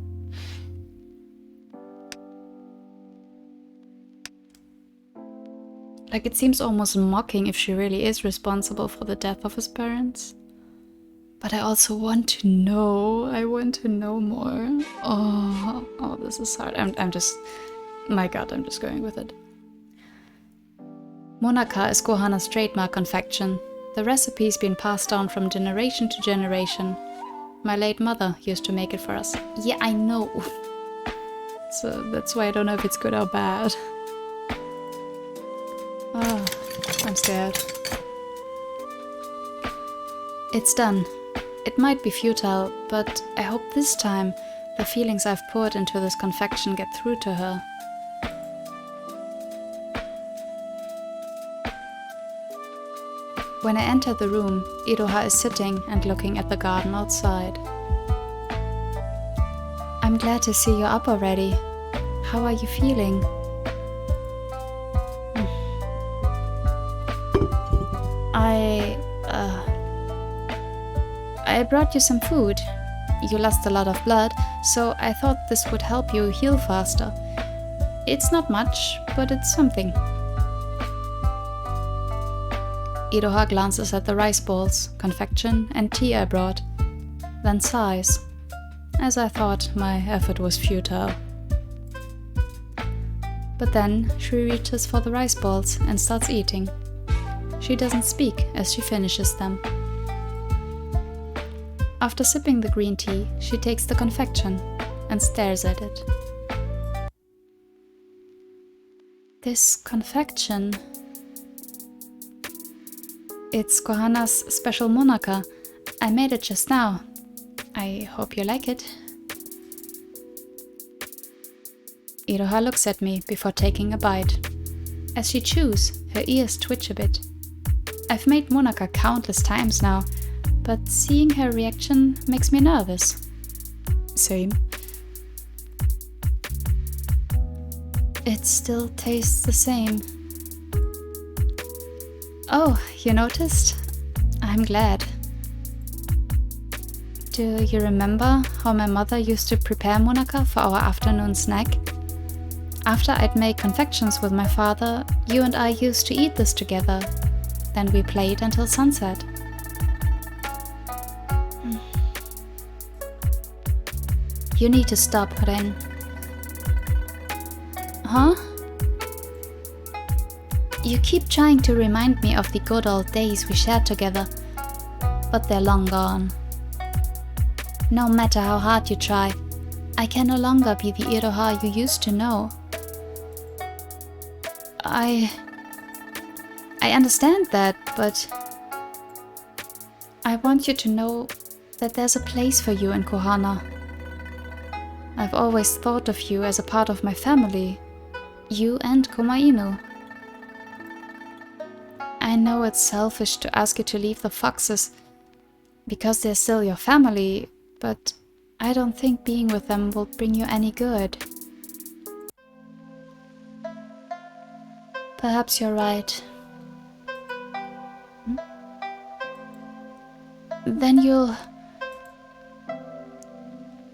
Like, it seems almost mocking if she really is responsible for the death of his parents. But I also want to know. I want to know more. Oh, this is hard. I'm just... My god, I'm just going with it. Monaka is Kohana's trademark confection. The recipe's been passed down from generation to generation. My late mother used to make it for us. Yeah, I know. So that's why I don't know if it's good or bad. Oh, I'm scared. It's done. It might be futile, but I hope this time the feelings I've poured into this confection get through to her. When I enter the room, Iroha is sitting and looking at the garden outside. I'm glad to see you're up already. How are you feeling? I brought you some food. You lost a lot of blood, so I thought this would help you heal faster. It's not much, but it's something. Iroha glances at the rice balls, confection, and tea I brought, then sighs, as I thought my effort was futile. But then she reaches for the rice balls and starts eating. She doesn't speak as she finishes them. After sipping the green tea, she takes the confection and stares at it. This confection... It's Kohana's special Monaka. I made it just now. I hope you like it. Iroha looks at me before taking a bite. As she chews, her ears twitch a bit. I've made Monaka countless times now, but seeing her reaction makes me nervous. Same. It still tastes the same. Oh, you noticed? I'm glad. Do you remember how my mother used to prepare Monaka for our afternoon snack? After I'd make confections with my father, you and I used to eat this together. Then we played until sunset. You need to stop, Ren. Huh? You keep trying to remind me of the good old days we shared together, but they're long gone. No matter how hard you try, I can no longer be the Iroha you used to know. I understand that, but I want you to know that there's a place for you in Kohana. I've always thought of you as a part of my family, you and Komainu. I know it's selfish to ask you to leave the foxes because they're still your family, but I don't think being with them will bring you any good. Perhaps you're right. Then you'll...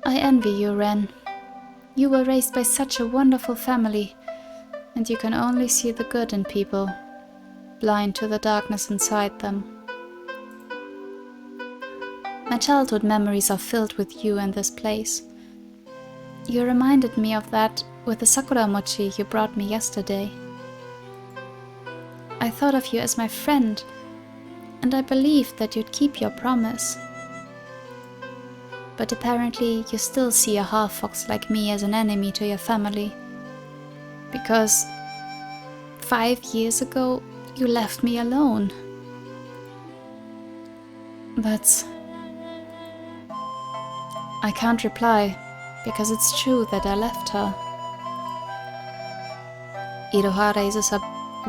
I envy you, Ren. You were raised by such a wonderful family, and you can only see the good in people, blind to the darkness inside them. My childhood memories are filled with you and this place. You reminded me of that with the sakura mochi you brought me yesterday. I thought of you as my friend, and I believed that you'd keep your promise. But apparently you still see a half-fox like me as an enemy to your family. Because 5 years ago, you left me alone. I can't reply, because it's true that I left her. Iroha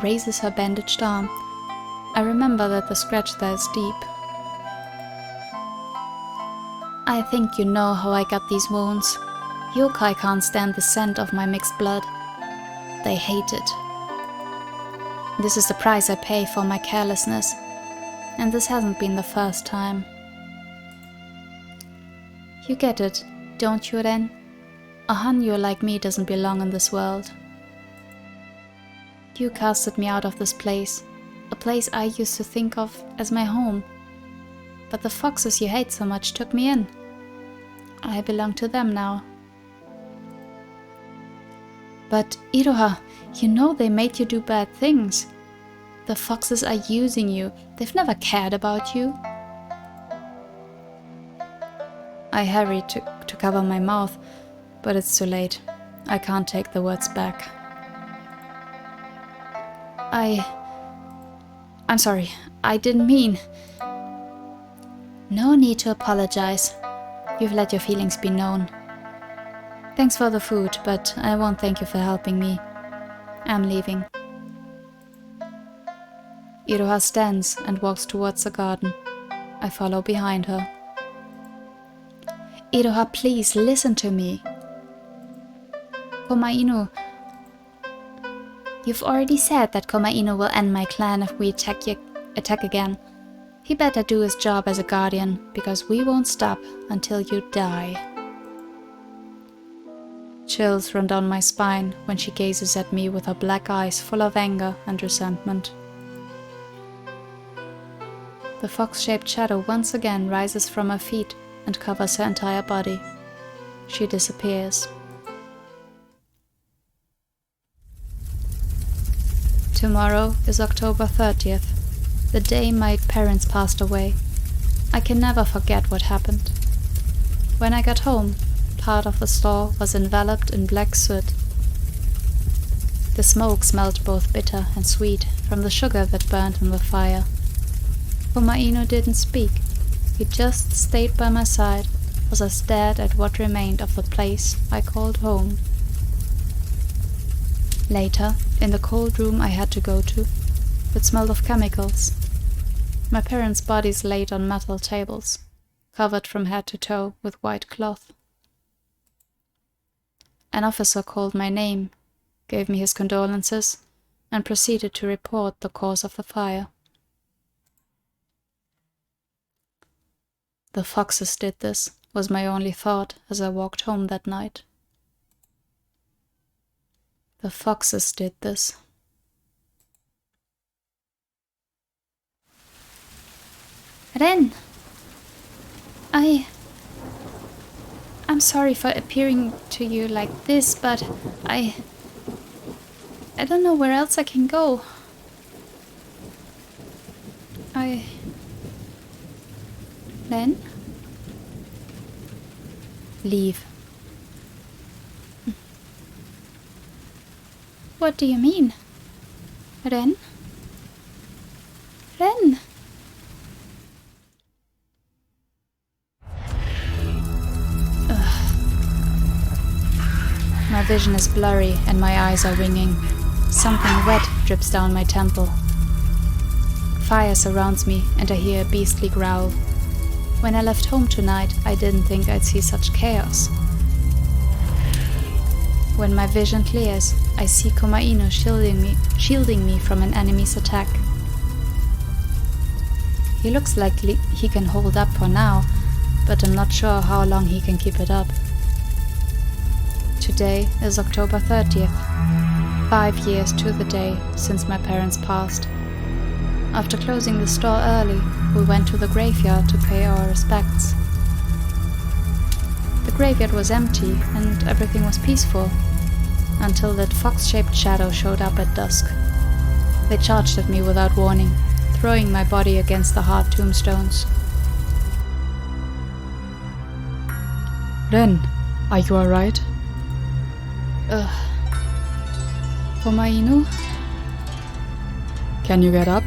raises her bandaged arm. I remember that the scratch there is deep. I think you know how I got these wounds. Youkai can't stand the scent of my mixed blood. They hate it. This is the price I pay for my carelessness, and this hasn't been the first time. You get it, don't you, Ren? A Hanyo like me doesn't belong in this world. You casted me out of this place, a place I used to think of as my home. But the foxes you hate so much took me in. I belong to them now. But Iroha, you know they made you do bad things. The foxes are using you. They've never cared about you. I hurry to cover my mouth, but it's too late. I can't take the words back. I'm sorry. I didn't mean... No need to apologize. You've let your feelings be known. Thanks for the food, but I won't thank you for helping me. I'm leaving. Iroha stands and walks towards the garden. I follow behind her. Iroha, please listen to me. Komainu. You've already said that Komainu will end my clan if we attack again. He better do his job as a guardian, because we won't stop until you die. Chills run down my spine when she gazes at me with her black eyes full of anger and resentment. The fox-shaped shadow once again rises from her feet and covers her entire body. She disappears. Tomorrow is October 30th, the day my parents passed away. I can never forget what happened. When I got home, part of the store was enveloped in black soot. The smoke smelled both bitter and sweet from the sugar that burned in the fire. Komainu didn't speak. He just stayed by my side as I stared at what remained of the place I called home. Later, in the cold room I had to go to, it smelled of chemicals. My parents' bodies laid on metal tables, covered from head to toe with white cloth. An officer called my name, gave me his condolences, and proceeded to report the cause of the fire. The foxes did this, was my only thought as I walked home that night. The foxes did this. Ren! I'm sorry for appearing to you like this, but I don't know where else I can go. Ren? Leave. What do you mean? Ren? Ren? My vision is blurry and my eyes are ringing. Something wet drips down my temple. Fire surrounds me and I hear a beastly growl. When I left home tonight, I didn't think I'd see such chaos. When my vision clears, I see Komainu shielding me from an enemy's attack. He looks like he can hold up for now, but I'm not sure how long he can keep it up. Today is October 30th, 5 years to the day since my parents passed. After closing the store early, we went to the graveyard to pay our respects. The graveyard was empty and everything was peaceful, until that fox-shaped shadow showed up at dusk. They charged at me without warning, throwing my body against the hard tombstones. Ren, are you alright? Komainu? Can you get up?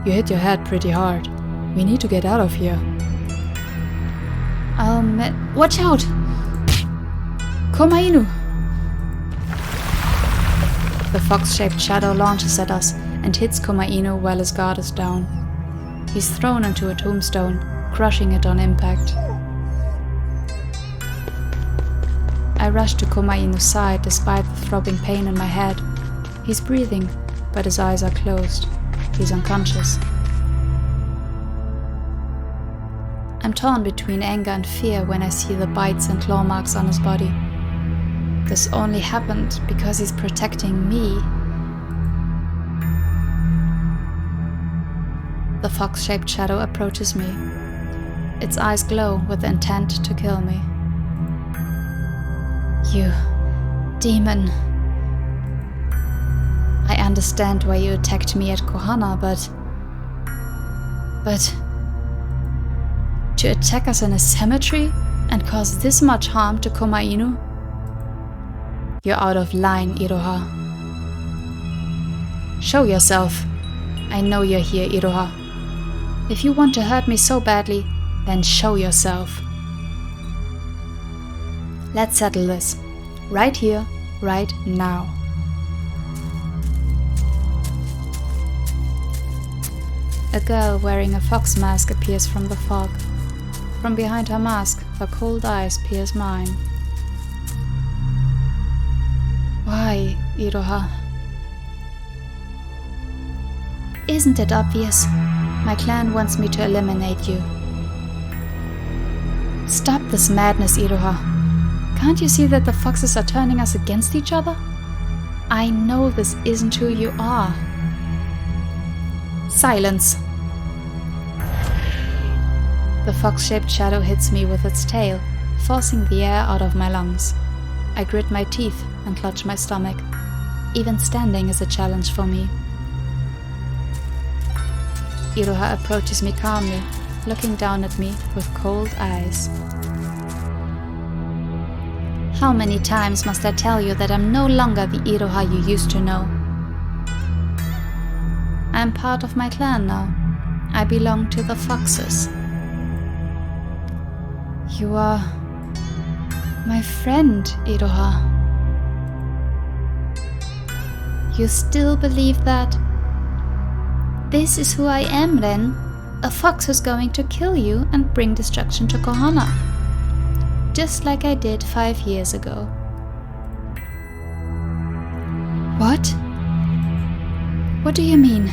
You hit your head pretty hard. We need to get out of here. Watch out! Komainu! The fox-shaped shadow launches at us and hits Komainu while his guard is down. He's thrown onto a tombstone, crushing it on impact. I rush to Komainu's side despite the throbbing pain in my head. He's breathing, but his eyes are closed. He's unconscious. I'm torn between anger and fear when I see the bites and claw marks on his body. This only happened because he's protecting me. The fox-shaped shadow approaches me. Its eyes glow with the intent to kill me. You demon. I understand why you attacked me at Kohana, but to attack us in a cemetery and cause this much harm to Komainu? You're out of line, Iroha. Show yourself. I know you're here, Iroha. If you want to hurt me so badly, then show yourself. Let's settle this. Right here, right now. A girl wearing a fox mask appears from the fog. From behind her mask, her cold eyes pierce mine. Why, Iroha? Isn't it obvious? My clan wants me to eliminate you. Stop this madness, Iroha. Can't you see that the foxes are turning us against each other? I know this isn't who you are. Silence. The fox-shaped shadow hits me with its tail, forcing the air out of my lungs. I grit my teeth and clutch my stomach. Even standing is a challenge for me. Iroha approaches me calmly, looking down at me with cold eyes. How many times must I tell you that I'm no longer the Iroha you used to know? I'm part of my clan now. I belong to the foxes. You are my friend, Iroha. You still believe that? This is who I am, Ren. A fox who's going to kill you and bring destruction to Kohana. Just like I did 5 years ago. What? What do you mean?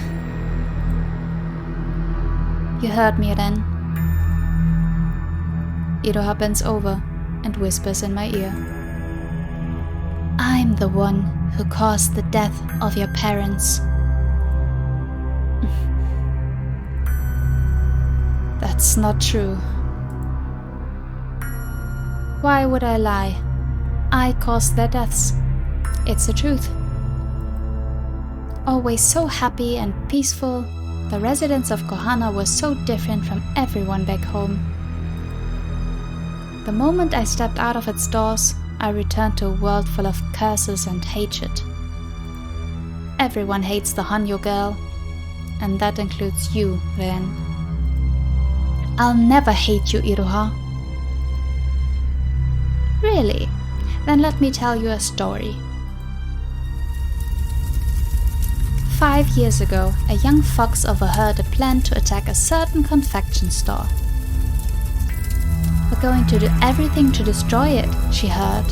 You heard me, Ren. Iroha bends over and whispers in my ear. I'm the one who caused the death of your parents. That's not true. Why would I lie? I caused their deaths. It's the truth. Always so happy and peaceful, the residents of Kohana were so different from everyone back home. The moment I stepped out of its doors, I returned to a world full of curses and hatred. Everyone hates the Hanyo girl, and that includes you, Ren. I'll never hate you, Iroha. Really? Then let me tell you a story. 5 years ago, a young fox overheard a plan to attack a certain confection store. We're going to do everything to destroy it, she heard.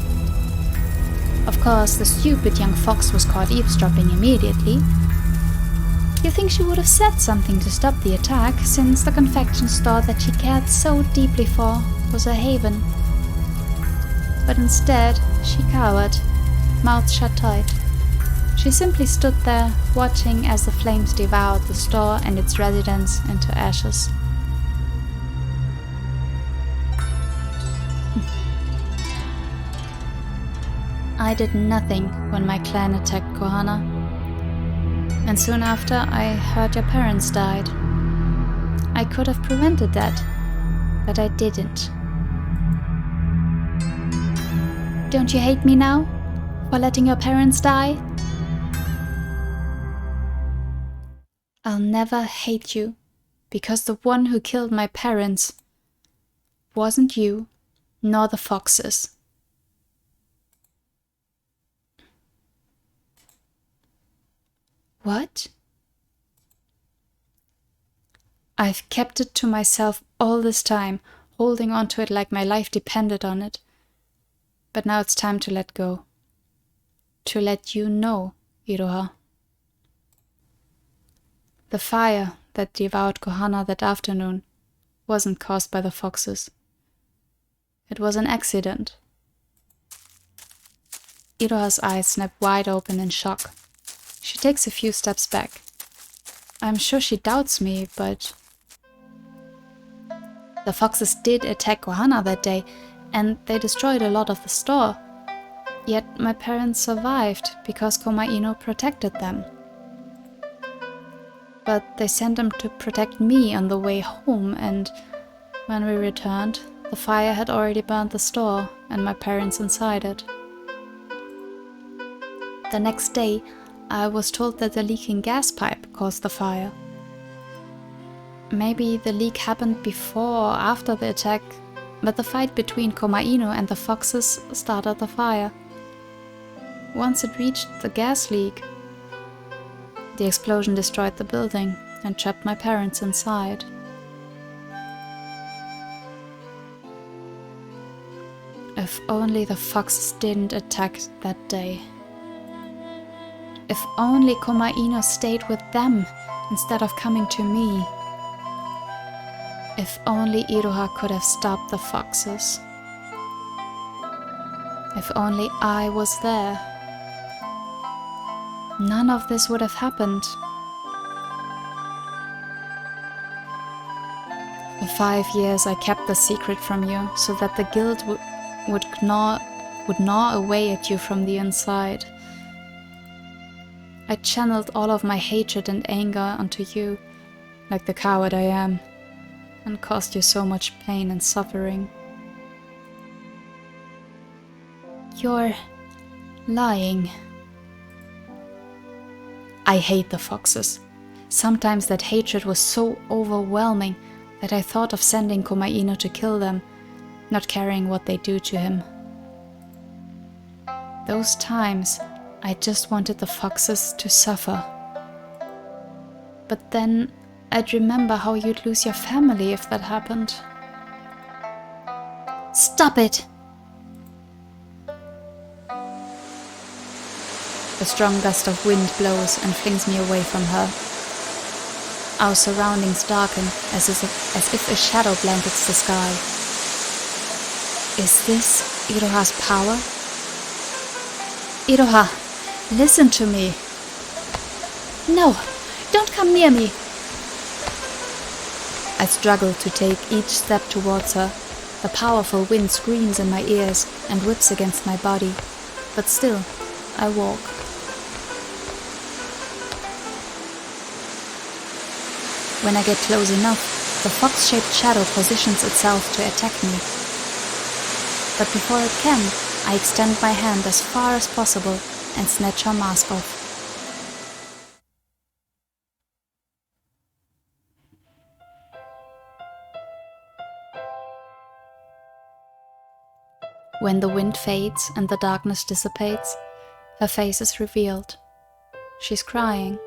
Of course, the stupid young fox was caught eavesdropping immediately. You think she would have said something to stop the attack, since the confection store that she cared so deeply for was her haven. But instead, she cowered, mouth shut tight. She simply stood there, watching as the flames devoured the store and its residents into ashes. I did nothing when my clan attacked Kohana. And soon after, I heard your parents died. I could have prevented that, but I didn't. Don't you hate me now for letting your parents die? I'll never hate you, because the one who killed my parents wasn't you, nor the foxes. What? I've kept it to myself all this time, holding on to it like my life depended on it. But now it's time to let go. To let you know, Iroha. The fire that devoured Kohana that afternoon wasn't caused by the foxes. It was an accident. Iroha's eyes snap wide open in shock. She takes a few steps back. I'm sure she doubts me, but... The foxes did attack Kohana that day, and they destroyed a lot of the store. Yet my parents survived because Komaino protected them. But they sent them to protect me on the way home, and when we returned, the fire had already burned the store and my parents inside it. The next day, I was told that the leaking gas pipe caused the fire. Maybe the leak happened before or after the attack, but the fight between Komaino and the foxes started the fire. Once it reached the gas leak, the explosion destroyed the building and trapped my parents inside. If only the foxes didn't attack that day. If only Komaino stayed with them instead of coming to me. If only Iroha could have stopped the foxes. If only I was there. None of this would have happened. For 5 years I kept the secret from you, so that the guilt would gnaw away at you from the inside. I channeled all of my hatred and anger onto you, like the coward I am, and caused you so much pain and suffering. You're lying. I hate the foxes. Sometimes that hatred was so overwhelming that I thought of sending Komaino to kill them, not caring what they do to him. Those times, I just wanted the foxes to suffer. But then I'd remember how you'd lose your family if that happened. Stop it! A strong gust of wind blows and flings me away from her. Our surroundings darken as if a shadow blankets the sky. Is this Iroha's power? Iroha, listen to me. No, don't come near me. I struggle to take each step towards her. The powerful wind screams in my ears and whips against my body, but still, I walk. When I get close enough, the fox-shaped shadow positions itself to attack me. But before it can, I extend my hand as far as possible and snatch her mask off. When the wind fades and the darkness dissipates, her face is revealed. She's crying.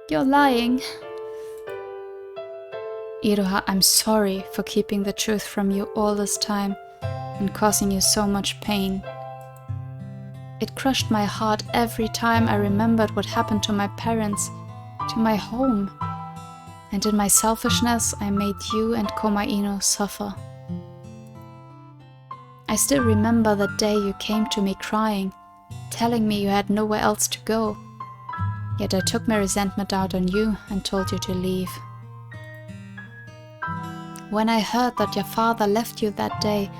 You're lying. Iroha, I'm sorry for keeping the truth from you all this time and causing you so much pain. It crushed my heart every time I remembered what happened to my parents, to my home. And in my selfishness, I made you and Komaino suffer. I still remember the day you came to me crying, telling me you had nowhere else to go. Yet I took my resentment out on you and told you to leave. When I heard that your father left you that day,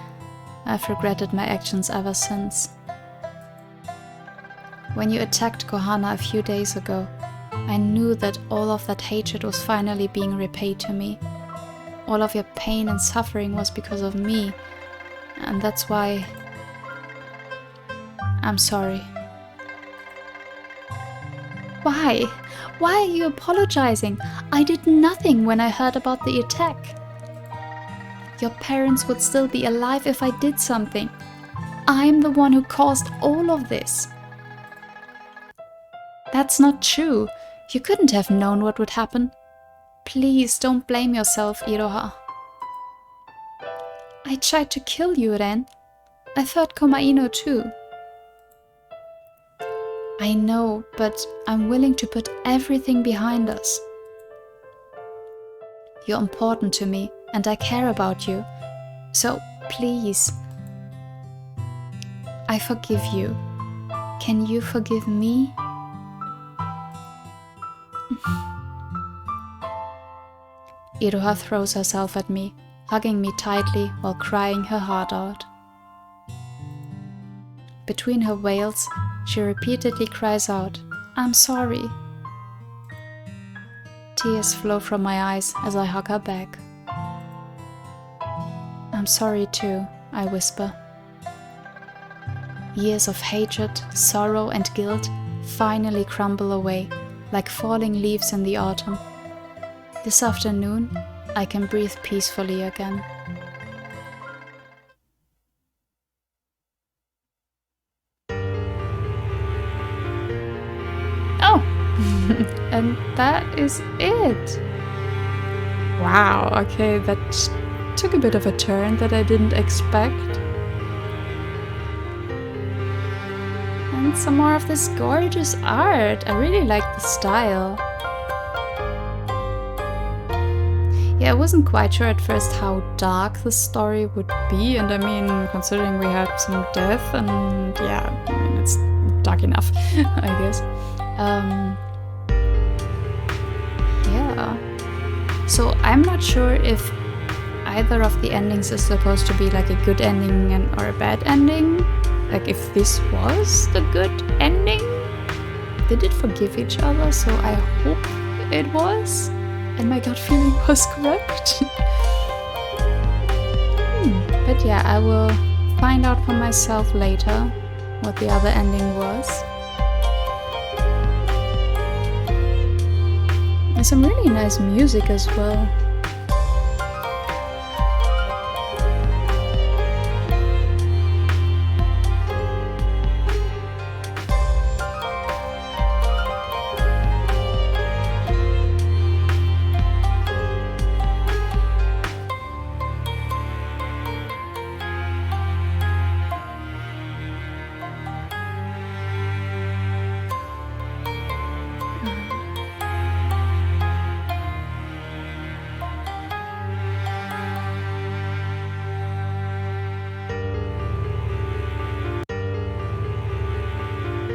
I've regretted my actions ever since. When you attacked Kohana a few days ago, I knew that all of that hatred was finally being repaid to me. All of your pain and suffering was because of me, and that's why I'm sorry. Why? Why are you apologizing? I did nothing when I heard about the attack. Your parents would still be alive if I did something. I'm the one who caused all of this. That's not true. You couldn't have known what would happen. Please don't blame yourself, Iroha. I tried to kill you, Ren. I've hurt Komaino too. I know, but I'm willing to put everything behind us. You're important to me, and I care about you. So, please. I forgive you. Can you forgive me? Iroha throws herself at me, hugging me tightly while crying her heart out. Between her wails, she repeatedly cries out, "I'm sorry." Tears flow from my eyes as I hug her back. "I'm sorry too," I whisper. Years of hatred, sorrow and guilt finally crumble away, like falling leaves in the autumn. This afternoon, I can breathe peacefully again. Oh! And that is it! Wow, okay, that took a bit of a turn that I didn't expect. And some more of this gorgeous art. I really like the style. Yeah, I wasn't quite sure at first how dark the story would be, and I mean, considering we had some death, and yeah, I mean, it's dark enough, I guess. Yeah. So I'm not sure if either of the endings is supposed to be like a good ending or a bad ending. Like if this was the good ending, they did forgive each other, so I hope it was. And my gut feeling was correct. But yeah, I will find out for myself later what the other ending was. And some really nice music as well.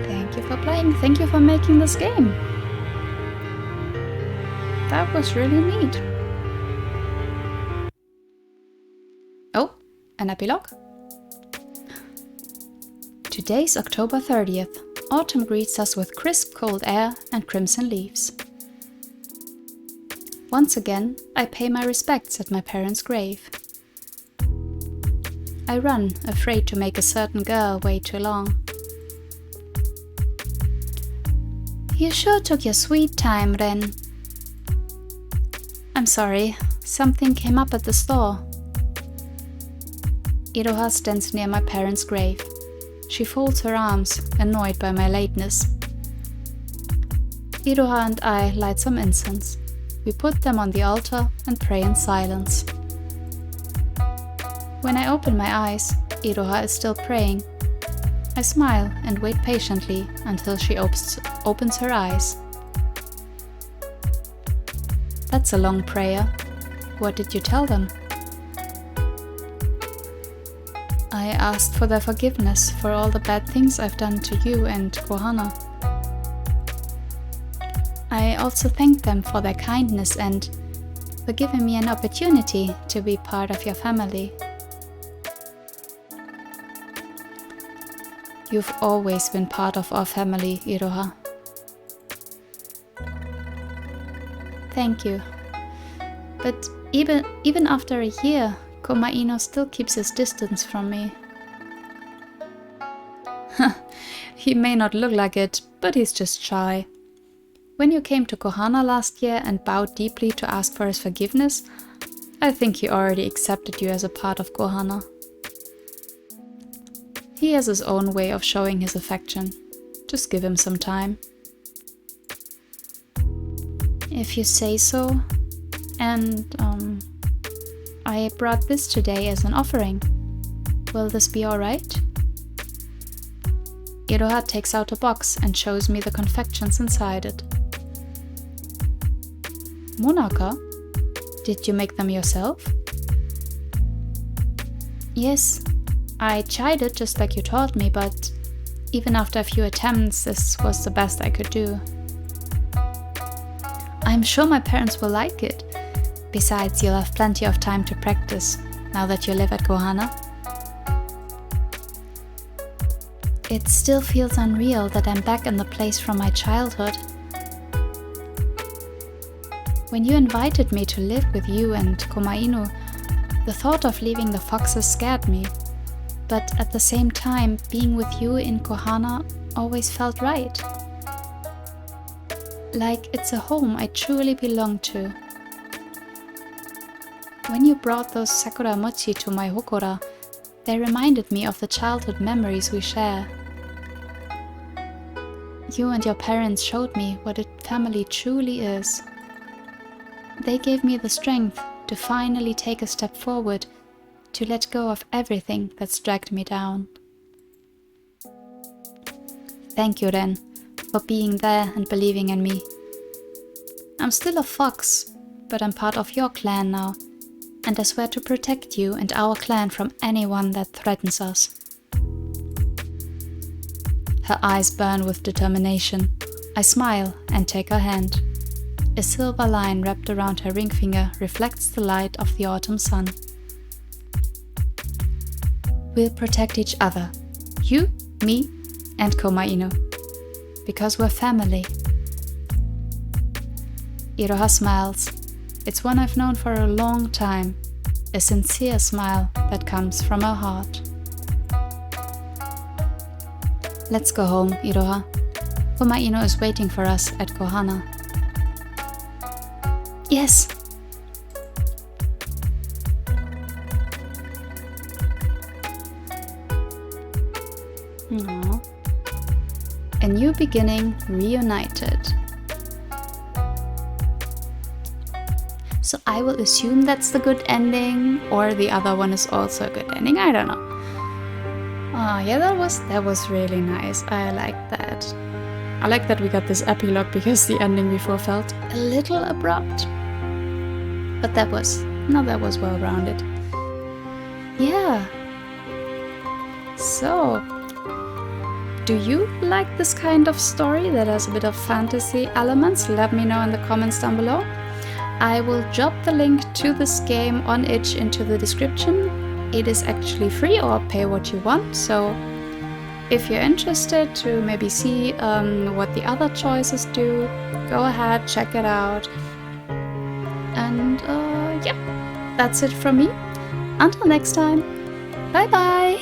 Thank you for playing, thank you for making this game. That was really neat. Oh, an epilogue. Today's October 30th. Autumn greets us with crisp cold air and crimson leaves. Once again, I pay my respects at my parents' grave. I run, afraid to make a certain girl wait too long. You sure took your sweet time, Ren. I'm sorry, something came up at the store. Iroha stands near my parents' grave. She folds her arms, annoyed by my lateness. Iroha and I light some incense. We put them on the altar and pray in silence. When I open my eyes, Iroha is still praying. I smile and wait patiently until she opens her eyes. That's a long prayer. What did you tell them? I asked for their forgiveness for all the bad things I've done to you and Kohana. I also thanked them for their kindness and for giving me an opportunity to be part of your family. You've always been part of our family, Iroha. Thank you. But even after a year, Komaino still keeps his distance from me. He may not look like it, but he's just shy. When you came to Kohana last year and bowed deeply to ask for his forgiveness, I think he already accepted you as a part of Kohana. He has his own way of showing his affection. Just give him some time. If you say so. And, I brought this today as an offering. Will this be alright? Iroha takes out a box and shows me the confections inside it. Monaka, did you make them yourself? Yes, I tried it just like you taught me, but even after a few attempts, this was the best I could do. I'm sure my parents will like it. Besides, you'll have plenty of time to practice, now that you live at Kohana. It still feels unreal that I'm back in the place from my childhood. When you invited me to live with you and Komaino, the thought of leaving the foxes scared me. But at the same time, being with you in Kohana always felt right. Like it's a home I truly belong to. When you brought those sakura mochi to my hokora, they reminded me of the childhood memories we share. You and your parents showed me what a family truly is. They gave me the strength to finally take a step forward, to let go of everything that's dragged me down. Thank you, Ren, for being there and believing in me. I'm still a fox, but I'm part of your clan now, and I swear to protect you and our clan from anyone that threatens us. Her eyes burn with determination. I smile and take her hand. A silver line wrapped around her ring finger reflects the light of the autumn sun. We'll protect each other. You, me, and Komaino. Because we're family. Iroha smiles. It's one I've known for a long time, a sincere smile that comes from her heart. Let's go home, Iroha. Komaino is waiting for us at Kohana. Yes! Aww. A new beginning reunited. So I will assume that's the good ending, or the other one is also a good ending. I don't know. Oh yeah, that was really nice. I like that. I like that we got this epilogue because the ending before felt a little abrupt. But that was well rounded. Yeah. So, do you like this kind of story that has a bit of fantasy elements? Let me know in the comments down below. I will drop the link to this game on itch into the description. It is actually free, or pay what you want, so if you're interested to maybe see what the other choices do, go ahead, check it out. And yeah, that's it from me. Until next time, bye bye!